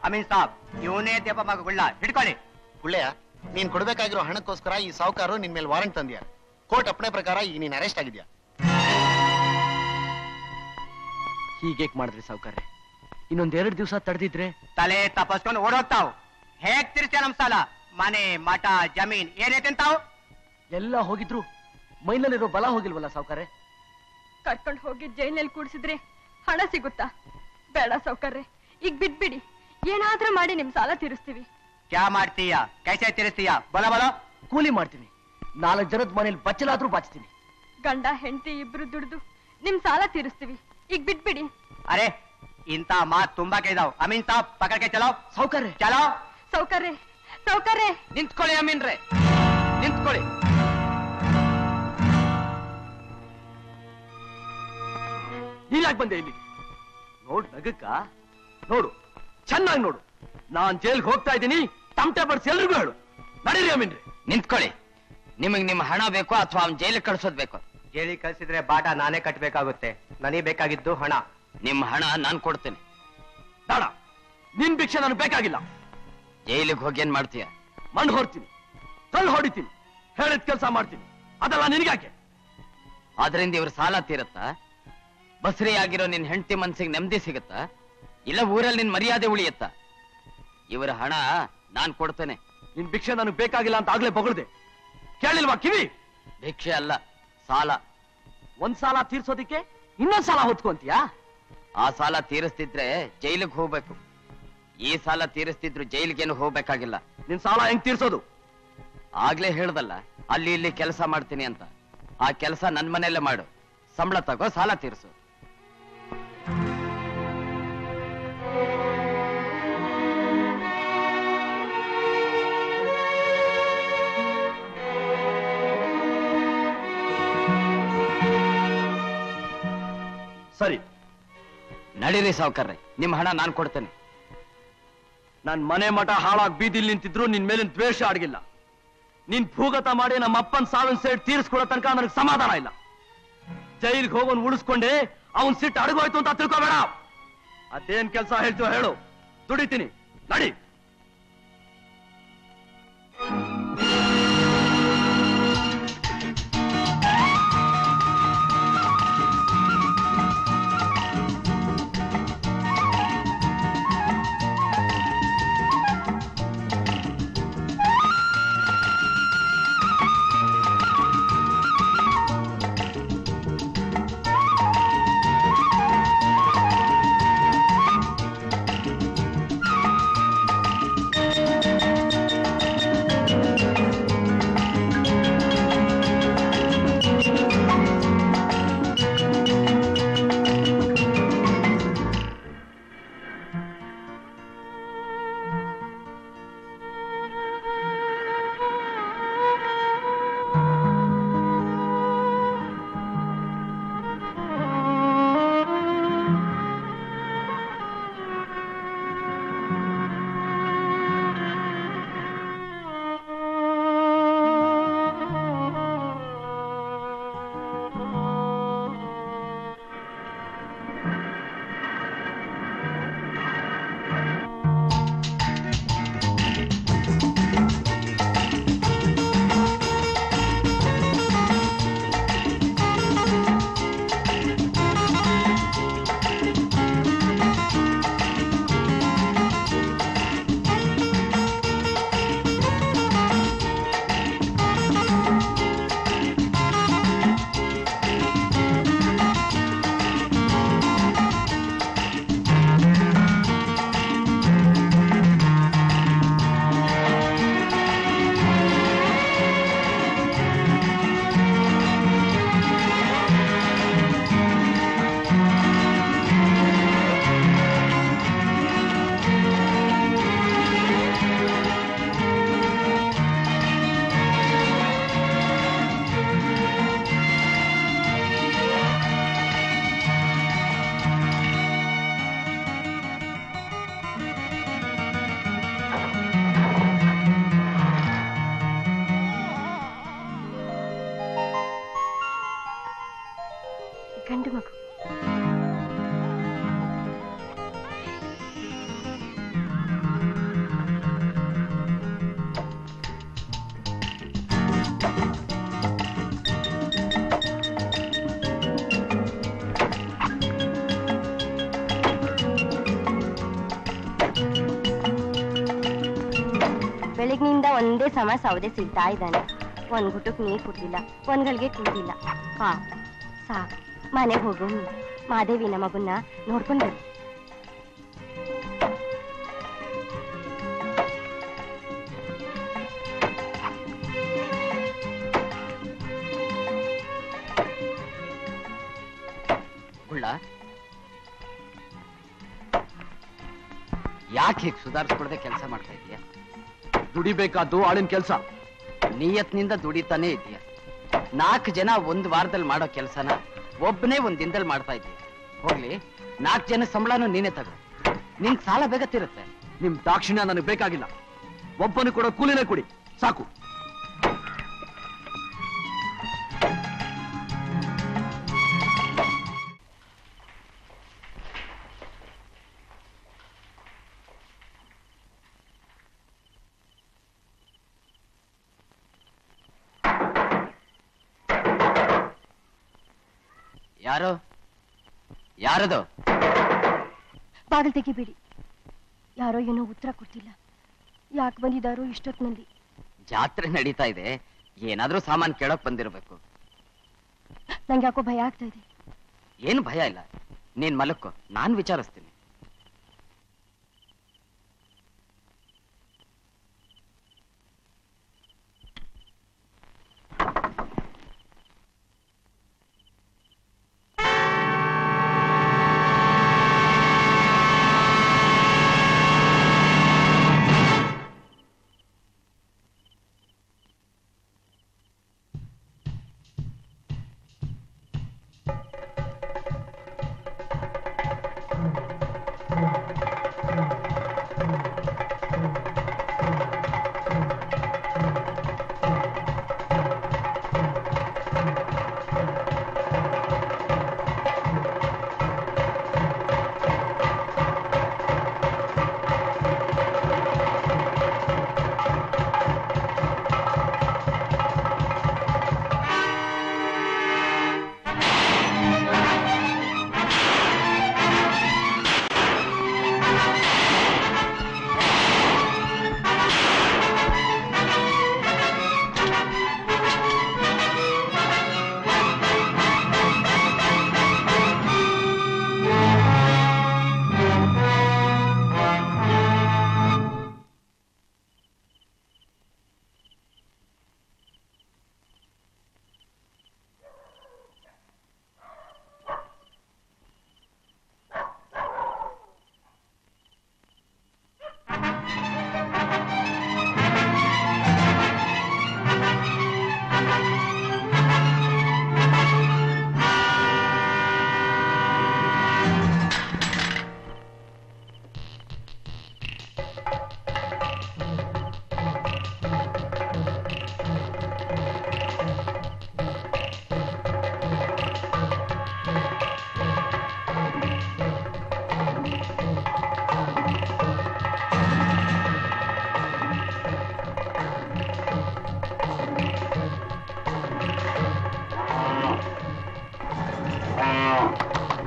Speaker 6: ಅಮೀನ್ ಸಾಬ್, ಇವನೇ ದೇಪ ಮಗ ಗುಳ್ಳ, ಹಿಡ್ಕೊಳ್ಳಿ.
Speaker 8: ಗುಳ್ಳೆಯ, ನೀನ್ ಕೊಡ್ಬೇಕಾಗಿರೋ ಹಣಕ್ಕೋಸ್ಕರ ಈ ಸಾವುಕಾರರು ನಿನ್ ಮೇಲೆ ವಾರಂಟ್ ತಂದ್ಯಾರ. ಕೋರ್ಟ್ ಅಪ್ಪಣೆ ಪ್ರಕಾರ ಈಗ ನೀನ್ ಅರೆಸ್ಟ್ ಆಗಿದ್ಯಾ.
Speaker 5: ಹೀಗೇಕ್ ಮಾಡಿದ್ರಿ ಸಾವುಕಾರ್ರೆ? ಇನ್ನೊಂದೆರಡು ದಿವಸ ತಡೆದಿದ್ರೆ
Speaker 6: ತಲೆ ತಪಸ್ಕೊಂಡು ಓಡೋಗ್ತಾವ್. ಹೇಗ್ ತಿರ್ಸ್ತೀಯ ನಮ್ ಸಾಲ? ಮನೆ ಮಠ ಜಮೀನ್ ಏನೈತೆ ಅಂತಾವ್?
Speaker 5: ಎಲ್ಲ ಹೋಗಿದ್ರು ಮೈನಲ್ಲಿರೋ ಬಲ ಹೋಗಿಲ್ವಲ್ಲ ಸಾವುಕಾರ್ರೆ?
Speaker 2: ಕರ್ಕೊಂಡು ಹೋಗಿ ಜೈಲಿನಲ್ಲಿ ಕೂಡಿಸಿದ್ರೆ ಹಣ ಸಿಗುತ್ತಾ? ಬೇಡ ಸಾವುಕಾರ್ರೆ, ಈಗ ಬಿಟ್ಬಿಡಿ. ಏನಾದ್ರೂ ಮಾಡಿ ನಿಮ್ ಸಾಲ ತೀರಿಸ್ತೀವಿ.
Speaker 6: ಕ್ಯಾ ಮಾಡ್ತೀಯ? ಕೈಸೆ ತಿರ್ಸ್ತೀಯ? ಬಲ ಬಲ.
Speaker 5: ಕೂಲಿ ಮಾಡ್ತೀನಿ, 4 ಜನದ ಮನೇಲಿ ಬಚ್ಚಲಾದ್ರೂ ಬಾಚ್ತೀನಿ.
Speaker 2: ಗಂಡ ಹೆಂಡತಿ ಇಬ್ರು ದುಡ್ದು ನಿಮ್ ಸಾಲ ತೀರಿಸ್ತೀವಿ. ಈಗ ಬಿಟ್ಬಿಡಿ.
Speaker 6: ಅರೆ ಇಂತ ಮಾತ್ ತುಂಬಾ ಕೇಳಿದಾವ್. ಅಮೀನ್ ಸಾಬ್ ಪಕಡ್ಕೆ ಚಲೋ.
Speaker 5: ಸಾವುಕಾರ್ರೆ
Speaker 6: ಚಲೋ.
Speaker 2: ಸಾವುಕಾರ್ರೆ, ಸಾವುಕಾರ್ರೆ,
Speaker 5: ನಿಂತ್ಕೊಳ್ಳಿ ಅಮೀನ್ರೆ, ನಿಂತ್ಕೊಳ್ಳಿ. ನೀನ್ಯಾಕೆ ಬಂದೆ ಇಲ್ಲಿಗೆ? ನೋಡು ನಗಕ್ಕ, ನೋಡು ಚೆನ್ನಾಗಿ ನೋಡು. ನಾನ್ ಜೈಲ್ಗೆ ಹೋಗ್ತಾ ಇದ್ದೀನಿ, ತಮಟೆ ಬಡ್ಸಿ ಎಲ್ರಿಗೂ ಹೇಳು. ನಡೀರಿ ಅಮೀನ್ರೆ.
Speaker 4: ನಿಂತ್ಕೊಳ್ಳಿ. ನಿಮಗ್ ನಿಮ್ಮ ಹಣ ಬೇಕೋ ಅಥವಾ ಅವ್ನ ಜೈಲಿಗೆ ಕಳ್ಸೋದ್ ಬೇಕೋ?
Speaker 6: ಜೈಲಿಗೆ ಕಳ್ಸಿದ್ರೆ ಬಾಟ ನಾನೇ ಕಟ್ಬೇಕಾಗುತ್ತೆ. ನನಗೆ ಬೇಕಾಗಿದ್ದು ಹಣ.
Speaker 4: ನಿಮ್ಮ ಹಣ ನಾನ್ ಕೊಡ್ತೇನೆ.
Speaker 5: ಬೇಡ, ನಿನ್ ಭಿಕ್ಷೆ ನನಗೆ ಬೇಕಾಗಿಲ್ಲ.
Speaker 4: ಜೈಲಿಗೆ ಹೋಗಿ ಏನ್ ಮಾಡ್ತೀಯ?
Speaker 5: ಮಣ್ಣು ಹೊರ್ತೀನಿ, ಕಲ್ಲು ಹೊಡಿತೀನಿ, ಹೇಳಿದ ಕೆಲಸ ಮಾಡ್ತೀನಿ. ಅದೆಲ್ಲ ನಿನ್ಗಾಕೆ?
Speaker 4: ಆದ್ರಿಂದ ಇವ್ರ ಸಾಲ ತೀರತ್ತಾ? ಬಸ್ರಿ ಆಗಿರೋ ನಿನ್ ಹೆಂಡತಿ ಮನ್ಸಿಗೆ ನೆಮ್ಮದಿ ಸಿಗತ್ತಾ? ಇಲ್ಲ ಊರಲ್ಲಿ ನಿನ್ ಮರ್ಯಾದೆ ಉಳಿಯತ್ತಾ? ಇವರ ಹಣ ನಾನ್ ಕೊಡ್ತೇನೆ.
Speaker 5: ನಿನ್ ಭಿಕ್ಷೆ ನನಗೆ ಬೇಕಾಗಿಲ್ಲ ಅಂತ ಆಗ್ಲೇ ಬೊಗಳ್ದೆ, ಕೇಳಿಲ್ವಾ ಕಿವಿ?
Speaker 4: ಭಿಕ್ಷೆ ಅಲ್ಲ, ಸಾಲ.
Speaker 5: ಒಂದ್ ಸಾಲ ತೀರ್ಸೋದಿಕ್ಕೆ ಇನ್ನೊಂದ್ ಸಾಲ ಹೊತ್ಕೊಂತೀಯಾ?
Speaker 4: ಆ ಸಾಲ ತೀರಿಸ್ತಿದ್ರೆ ಜೈಲಿಗೆ ಹೋಗ್ಬೇಕು. ಈ ಸಾಲ ತೀರಿಸ್ತಿದ್ರು ಜೈಲಿಗೇನು ಹೋಗ್ಬೇಕಾಗಿಲ್ಲ.
Speaker 5: ನಿನ್ ಸಾಲ ಹೆಂಗ್ ತೀರ್ಸೋದು?
Speaker 4: ಆಗ್ಲೇ ಹೇಳ್ದಲ್ಲ, ಅಲ್ಲಿ ಇಲ್ಲಿ ಕೆಲಸ ಮಾಡ್ತೀನಿ ಅಂತ. ಆ ಕೆಲಸ ನನ್ ಮನೆಯಲ್ಲೇ ಮಾಡು, ಸಂಬಳ ತಗೋ, ಸಾಲ ತೀರ್ಸು.
Speaker 5: ಸರಿ,
Speaker 4: ನಡೀರಿ ಸಾವುಕಾರ್ರೆ, ನಿಮ್ ಹಣ ನಾನ್ ಕೊಡ್ತೇನೆ.
Speaker 5: ನನ್ ಮನೆ ಮಠ ಹಾಳಾಗಿ ಬೀದಿಲ್ ನಿಂತಿದ್ರು ನಿನ್ ಮೇಲಿನ ದ್ವೇಷ ಅಡಗಿಲ್ಲ. ನೀನ್ ಭೂಗತ ಮಾಡಿ ನಮ್ಮ ಅಪ್ಪನ್ ಸಾವಿನ ಸೇಡ್ ತೀರಿಸ್ಕೊಡೋ ತನಕ ನನಗೆ ಸಮಾಧಾನ ಇಲ್ಲ. ಜೈಲ್ಗೆ ಹೋಗೋನ್ ಉಳಿಸ್ಕೊಂಡೆ ಅವನ್ ಸಿಟ್ಟು ಅಡಗೋಯ್ತು ಅಂತ ತಿಳ್ಕೊಬೇಡ. ಅದೇನ್ ಕೆಲಸ ಹೇಳ್ತೀವೋ ಹೇಳು, ದುಡಿತೀನಿ. ನಡಿ.
Speaker 2: ಗಂಡು ಮಗು.
Speaker 9: ಒಂದೇ ಸಮ ಸೌದೆ ಸಿಗ್ತಾ ಇದ್ದಾನೆ. ಒಂದ್ ಗುಟಕ್ ನೀರ್ ಕುಡ್ದಿಲ್ಲ, ಒಂದ್ಗಳಿಗೆ ಕುಡ್ದಿಲ್ಲ. ಪಾಪ ಸಾಕು, ಮನೆಗೆ ಹೋಗು. ಮಾದೇವಿನ ಮಗುನ್ನ ನೋಡ್ಕೊಂಡು ಬನ್ನಿ.
Speaker 5: ಯಾಕೆ ಹೀಗೆ ಸುಧಾರಿಸ್ಕೊಡದೆ ಕೆಲಸ ಮಾಡ್ತಾ ಇದೀಯ?
Speaker 6: ದುಡಿಬೇಕಾದ್ದು ಆಳಿನ ಕೆಲಸ.
Speaker 5: ನಿಯತ್ನಿಂದ ದುಡಿತಾನೆ ಇದೀಯ. 4 ಜನ ಒಂದ್ ವಾರದಲ್ಲಿ ಮಾಡೋ ಕೆಲಸನ ಒಬ್ಬನೇ ಒಂದ್ ದಿನದಲ್ಲಿ ಮಾಡ್ತಾ ಇದ್ದೀಯ. ಹೋಗ್ಲಿ, 4 ಜನ ಸಂಬಳನೂ ನೀನೇ ತಗೋ. ನಿನ್ ಸಾಲ ಬೇಗ ತೀರುತ್ತೆ.
Speaker 6: ನಿಮ್ ದಾಕ್ಷಿಣ್ಯ ನನಗೆ ಬೇಕಾಗಿಲ್ಲ. ಒಬ್ಬನು ಕೊಡೋ ಕೂಲಿನೇ ಕೊಡಿ ಸಾಕು.
Speaker 5: ಯಾರು? ಯಾರದು?
Speaker 9: ಬಾಗಿಲು ತೆಗಿಬೇಡಿ. ಯಾರೋ ಏನೋ ಉತ್ತರ ಕೊಡ್ತಿಲ್ಲ. ಯಾಕೆ ಬಂದಿದ್ದಾರೋ ಇಷ್ಟೊತ್ತಿನಲ್ಲಿ?
Speaker 5: ಜಾತ್ರೆ ನಡೀತಾ ಇದೆ, ಏನಾದ್ರೂ ಸಾಮಾನು ಕೇಳಕ್ ಬಂದಿರ್ಬೇಕು.
Speaker 9: ನಂಗೆ ಯಾಕೋ ಭಯ ಆಗ್ತಾ ಇದೆ.
Speaker 5: ಏನು ಭಯ ಇಲ್ಲ, ನೀನ್ ಮಲಕ್ಕೋ, ನಾನ್ ವಿಚಾರಿಸ್ತೀನಿ.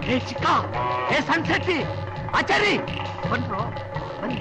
Speaker 6: ಹೇ ಚಿಕ್ಕ, ಹೇ ಸಣ್ಣ ಶೆಟ್ಟಿ, ಆಚಾರಿ ಬಂದ್ರು. ಬನ್ನಿ.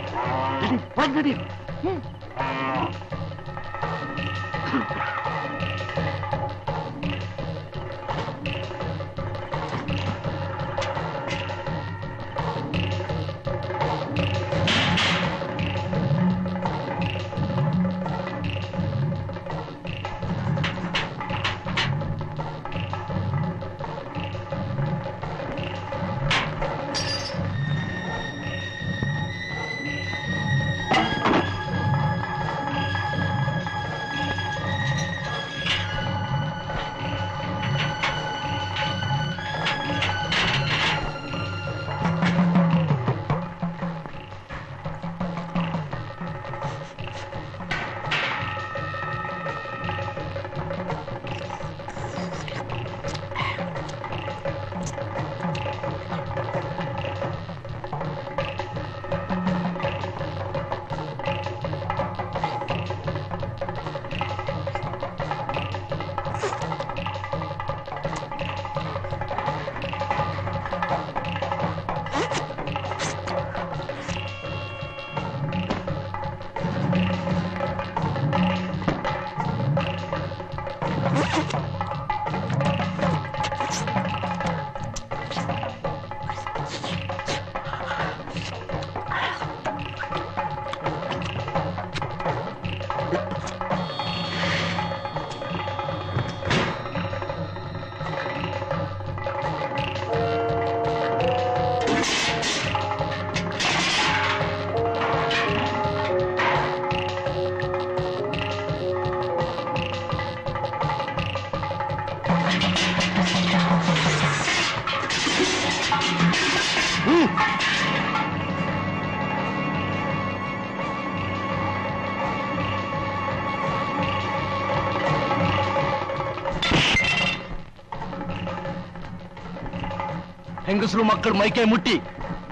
Speaker 4: ಹೆಂಗಸರು ಮಕ್ಕಳು ಮೈಕೈ ಮುಟ್ಟಿ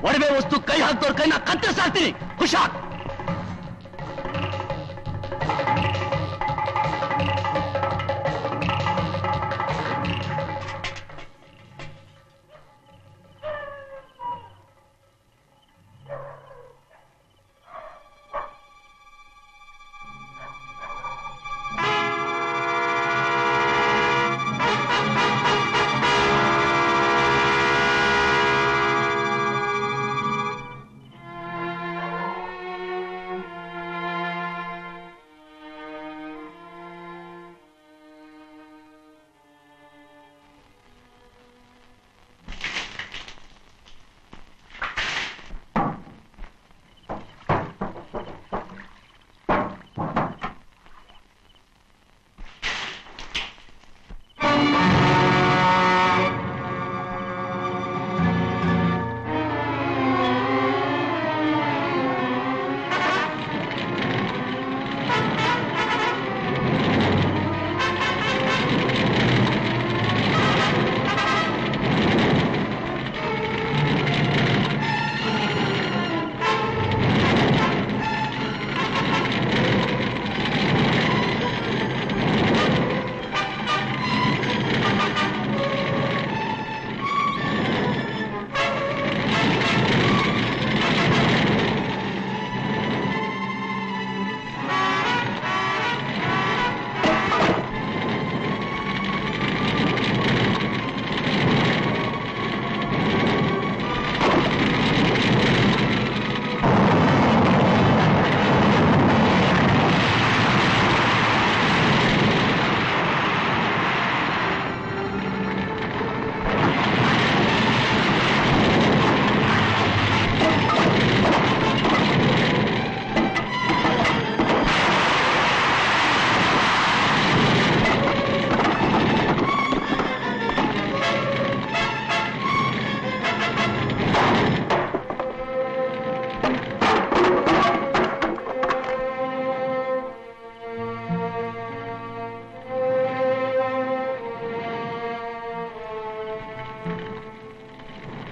Speaker 4: ಒಡವೆ ವಸ್ತು ಕೈ ಹಾಕ್ತವ್ರ ಕೈನ ಕತ್ತರಿಸಾಕ್ತೀನಿ. ಹುಷಾರ್.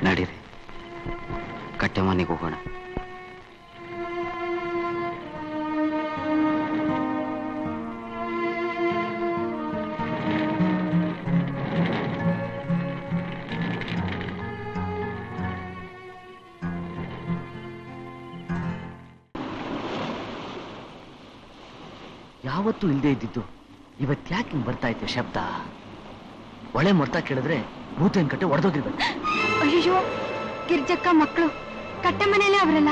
Speaker 5: ನಡೀರಿ, ಕಟ್ಟೆ ಮನೆಗೆ ಹೋಗೋಣ.
Speaker 4: ಯಾವತ್ತೂ ಇಲ್ಲದೆ ಇದ್ದಿದ್ದು ಇವತ್ತ್ಯಾಕೆ ಹಿಂಗ್ ಬರ್ತಾ ಇತ್ತೆ ಶಬ್ದ? ಒಳೆ ಮೊರ್ತಾ ಕೇಳಿದ್ರೆ ಭೂತೇನ್ ಕಟ್ಟೆ ಒಡೆದೋಗಿರ್ಬೇಕು.
Speaker 2: ಅಯ್ಯೋ, ಗಿರ್ಜಕ್ಕ ಮಕ್ಕಳು ಕಟ್ಟೆ ಮನೆಯಲ್ಲೇ ಅವರಲ್ಲ,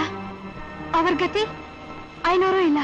Speaker 2: ಅವ್ರ ಗತಿ 500 ಇಲ್ಲ.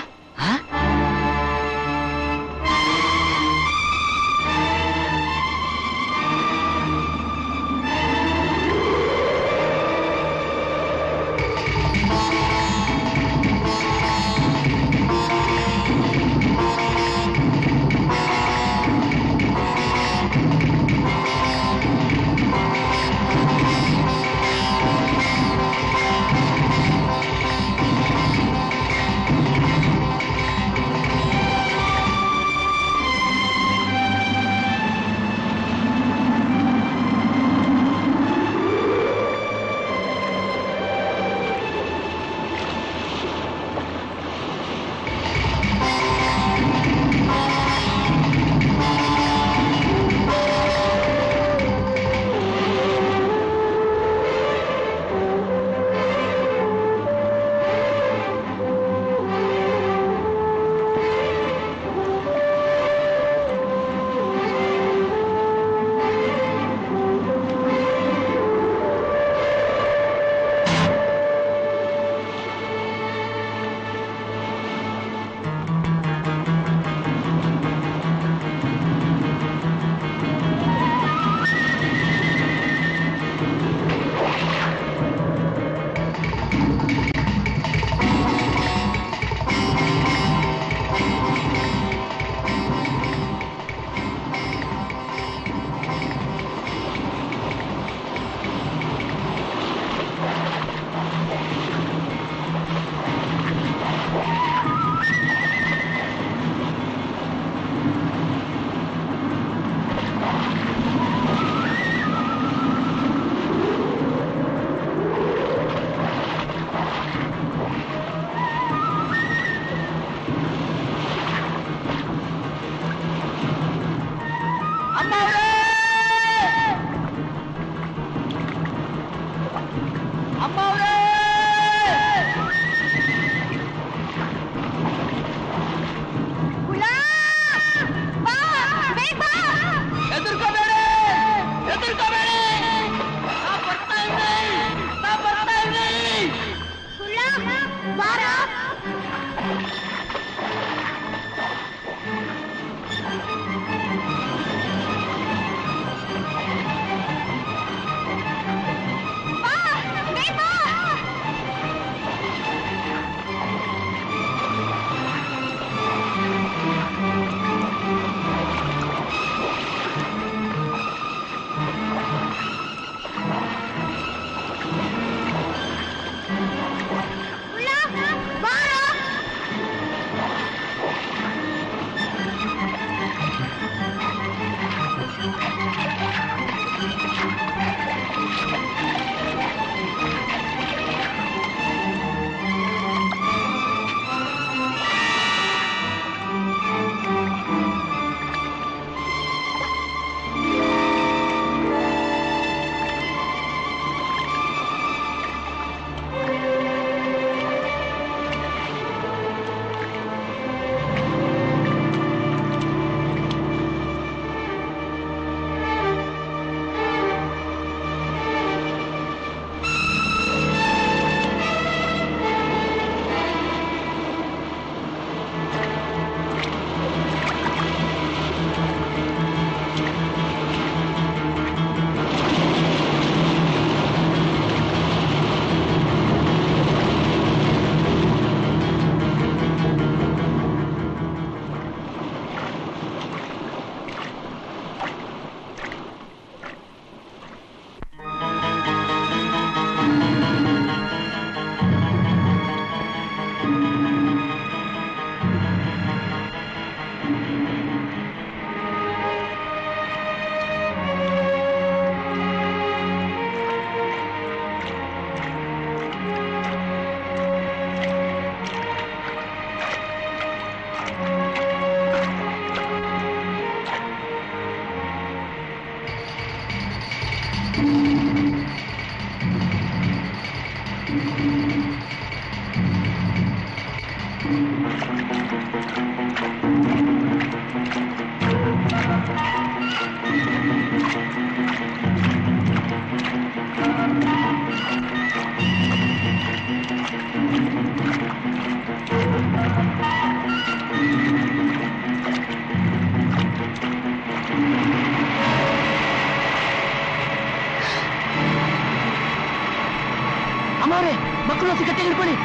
Speaker 5: ತುಳಸಿ ಗಟ್ಟಿ ಹಿಡ್ಕೊಳ್ಳಿ.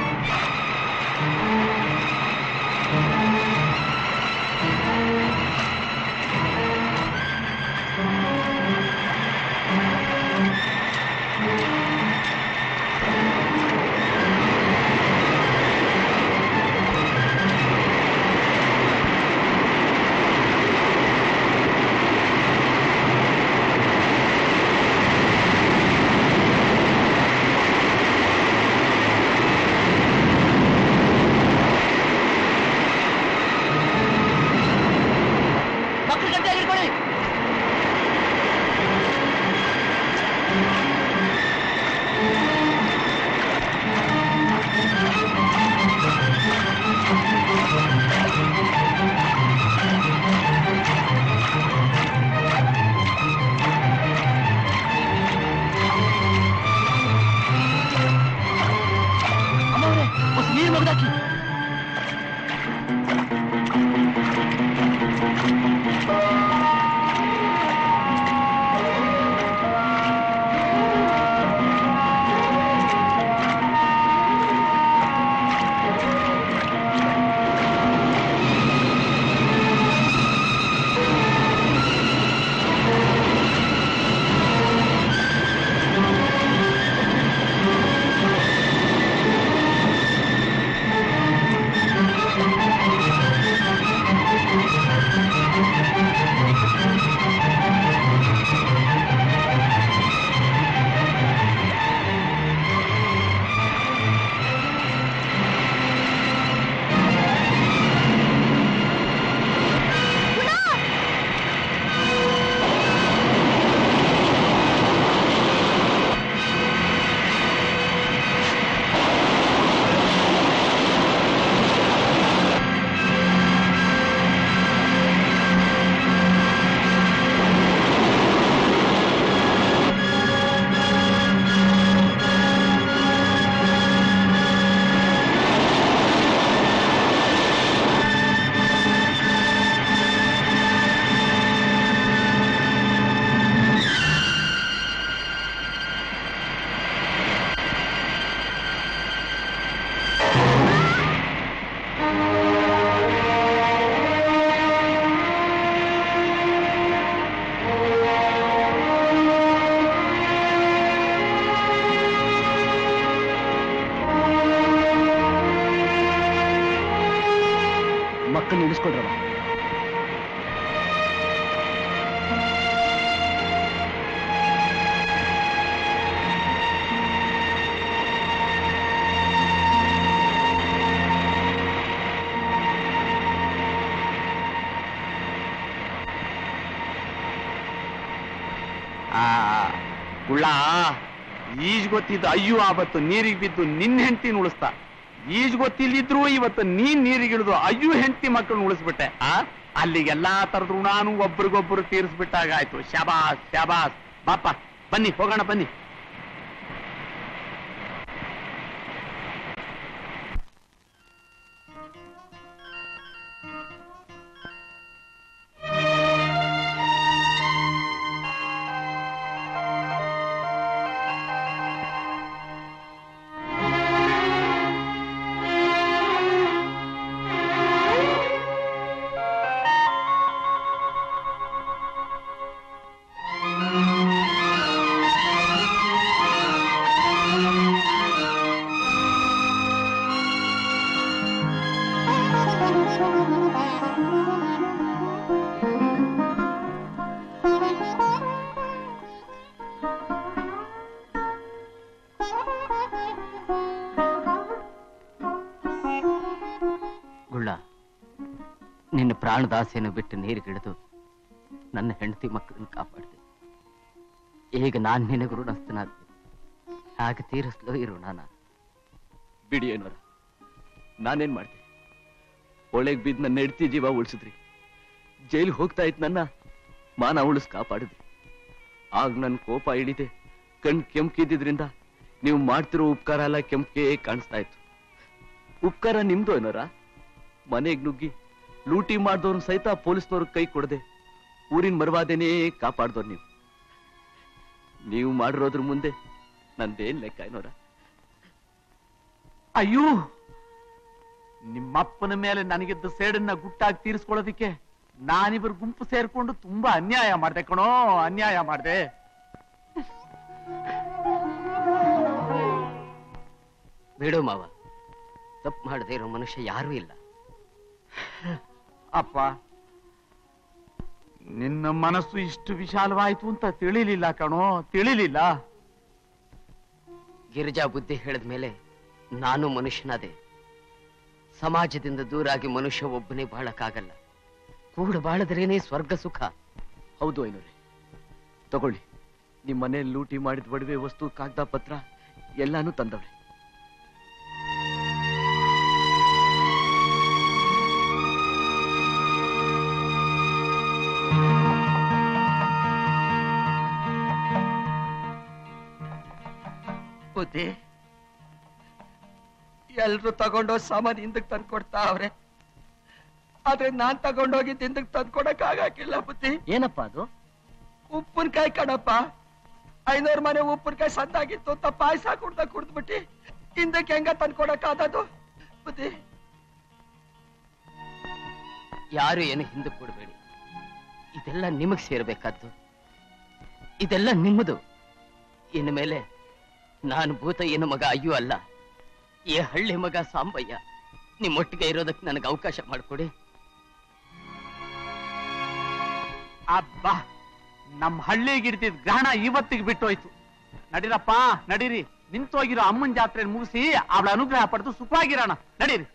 Speaker 5: ಮಕ್ಕಳು ನಿಲ್ಲಿಸ್ಕೊಡ್ರವ.
Speaker 3: ಕುಳ್ಳ ಈಜ್ ಗೊತ್ತಿದ್ದು ಅಯ್ಯೋ ಆವತ್ತು ನೀರಿಗೆ ಬಿದ್ದು ನಿನ್ನ ಹೆಂಡತಿನ ಉಳಿಸ್ತಾ. ಈಜ್ ಗೊತ್ತಿಲ್ಲಿದ್ರು ಇವತ್ತು ನೀನ್ ನೀರಿಗಿಳಿದು ಅಯ್ಯೋ ಹೆಂಡತಿ ಮಕ್ಕಳನ್ನ ಉಳಿಸ್ಬಿಟ್ಟೆ. ಅಲ್ಲಿಗೆಲ್ಲಾ ತರದ ಋಣಾನು ಒಬ್ರಿಗೊಬ್ರು ತೀರಿಸ್ಬಿಟ್ಟಾಗ ಆಯ್ತು. ಶಾಬಾಸ್ ಶಾಬಾಸ್. ಬಾಪ ಬನ್ನಿ ಹೋಗೋಣ ಬನ್ನಿ.
Speaker 5: ನಿನ್ನ ಪ್ರಾಣದಾಸೆಯನ್ನು ಬಿಟ್ಟು ನೀರಿಗಿಳಿದು ನನ್ನ ಹೆಂಡತಿ ಮಕ್ಕಳನ್ನು ಕಾಪಾಡಿದೆ. ಈಗ ನಾನು ನಿನಗೆ ಋಣಸ್ಥನಾಗ್ತೀನಿ. ಹಾಗೆ ತೀರಿಸ್ಲೋ ಈ ಋಣನ.
Speaker 3: ಬಿಡಿ ಏನೋರ, ನಾನೇನ್ ಮಾಡ್ದೆ? ಒಳಗ್ ಬಿದ್ದು ನನ್ನ ಹೆಂಡತಿ ಜೀವ ಉಳಿಸಿದ್ರಿ. ಜೈಲಿಗೆ ಹೋಗ್ತಾ ಇತ್ತು ನನ್ನ ಮಾನ ಉಳಿಸ್ ಕಾಪಾಡಿದ್ರಿ. ಆಗ ನನ್ ಕೋಪ ಹಿಡಿದೆ ಕಣ್ ಕೆಂಪ್ಕಿದ್ರಿಂದ ನೀವು ಮಾಡ್ತಿರೋ ಉಪಕಾರ ಎಲ್ಲ ಕೆಂಪ್ಗೆ ಕಾಣಿಸ್ತಾ ಇತ್ತು. ಉಪಕಾರ ನಿಮ್ದು ಏನೋರ. ಮನೆಗ್ ನುಗ್ಗಿ ಲೂಟಿ ಮಾಡ್ದವ್ರನ್ನ ಸಹಿತ ಪೊಲೀಸ್ನವ್ರ ಕೈ ಕೊಡದೆ ಊರಿನ ಮರವಾದೇನೇ ಕಾಪಾಡ್ದವ್ರು ನೀವು ಮಾಡಿರೋದ್ರ ಮುಂದೆ ನಂದೇನ್ ಲೆಕ್ಕ ಏನೋರ.
Speaker 6: ಅಯ್ಯೋ, ನಿಮ್ಮಪ್ಪನ ಮೇಲೆ ನನಗಿದ್ದ ಸೇಡನ್ನ ಗುಟ್ಟಾಗಿ ತೀರಿಸ್ಕೊಳ್ಳೋದಿಕ್ಕೆ ನಾನಿಬ್ಬರು ಗುಂಪು ಸೇರ್ಕೊಂಡು ತುಂಬಾ ಅನ್ಯಾಯ ಮಾಡ್ದೆ ಕಣೋ, ಅನ್ಯಾಯ ಮಾಡ್ದೆ.
Speaker 5: ಬಿಡು ಮಾವ, ತಪ್ಪು ಮಾಡದೇ ಇರೋ ಮನುಷ್ಯ ಯಾರೂ ಇಲ್ಲ.
Speaker 6: ಅಪ್ಪ, ನಿನ್ನ ಮನಸ್ಸು ಇಷ್ಟು ವಿಶಾಲವಾಯ್ತು ಅಂತ ತಿಳಿಲಿಲ್ಲ ಕಣೋ, ತಿಳಿಲಿಲ್ಲ.
Speaker 5: ಗಿರಿಜಾ ಬುದ್ಧಿ ಹೇಳಿದ ಮೇಲೆ ನಾನು ಮನುಷ್ಯನಾದೆ. ಸಮಾಜದಿಂದ ದೂರಾಗಿ ಮನುಷ್ಯ ಒಬ್ಬನೇ ಬಾಳಕ್ಕಾಗಲ್ಲ. ಕೂಡ ಬಾಳದ್ರೇನೆ ಸ್ವರ್ಗ ಸುಖ.
Speaker 3: ಹೌದು ಐನೋರೆ, ತಗೊಳ್ಳಿ. ನಿಮ್ಮ ಮನೆಯಲ್ಲಿ ಲೂಟಿ ಮಾಡಿದ ಒಡವೆ ವಸ್ತು, ಕಾಗದ ಪತ್ರ ಎಲ್ಲಾನು ತಂದವಳೆ.
Speaker 4: ಬುದ್ಧಿ, ಎಲ್ರು ತಗೊಂಡೋಗಿ ಸಾಮಾನು ಹಿಂದಕ್ಕೆ ತಂದು ಕೊಡ್ತಾ ಅವ್ರೆ. ಆದ್ರೆ ನಾನ್ ತಗೊಂಡೋಗಿದ್ದು ಹಿಂದಕ್ಕೆ ತಂದು ಕೊಡಕ್ ಆಗಾಕಿಲ್ಲ ಬುದ್ಧಿ.
Speaker 3: ಏನಪ್ಪಾ ಅದು?
Speaker 4: ಉಪ್ಪಿನಕಾಯಿ ಕಣಪ್ಪ. 500 ಮನೆ ಉಪ್ಪಿನಕಾಯಿ ಸಂದಾಗಿತ್ತು ಅಂತ ಪಾಯಸ ಕುಡ್ದ್ಬಿಟ್ಟಿ ಹಿಂದಕ್ಕೆ ಹೆಂಗ ತಂದು ಕೊಡಕ್ ಆದದು ಬುದ್ಧಿ?
Speaker 5: ಯಾರು ಏನು ಹಿಂದೆ ಕೊಡಬೇಡಿ. ಇದೆಲ್ಲ ನಿಮಗ್ ಸೇರ್ಬೇಕಾದ್ದು. ಇದೆಲ್ಲ ನಿಮ್ಮದು. ಇನ್ನು ಮೇಲೆ ನಾನು ಭೂತಯ್ಯನ ಮಗ ಅಯ್ಯೋ ಅಲ್ಲ, ಈ ಹಳ್ಳಿ ಮಗ ಸಾಂಬಯ್ಯ. ನಿಮ್ಮೊಟ್ಟಿಗೆ ಇರೋದಕ್ಕೆ ನನಗೆ ಅವಕಾಶ ಮಾಡಿಕೊಡಿ.
Speaker 6: ಅಬ್ಬಾ, ನಮ್ ಹಳ್ಳಿಗಿಡ್ತಿದ್ ಗ್ರಹಣ ಇವತ್ತಿಗೆ ಬಿಟ್ಟೋಯ್ತು. ನಡೀರಪ್ಪ, ನಡೀರಿ. ನಿಂತೋಗಿರೋ ಅಮ್ಮನ ಜಾತ್ರೆ ಮುಗಿಸಿ ಅವಳ ಅನುಗ್ರಹ ಪಡೆದು ಸುಖವಾಗಿರೋಣ. ನಡೀರಿ.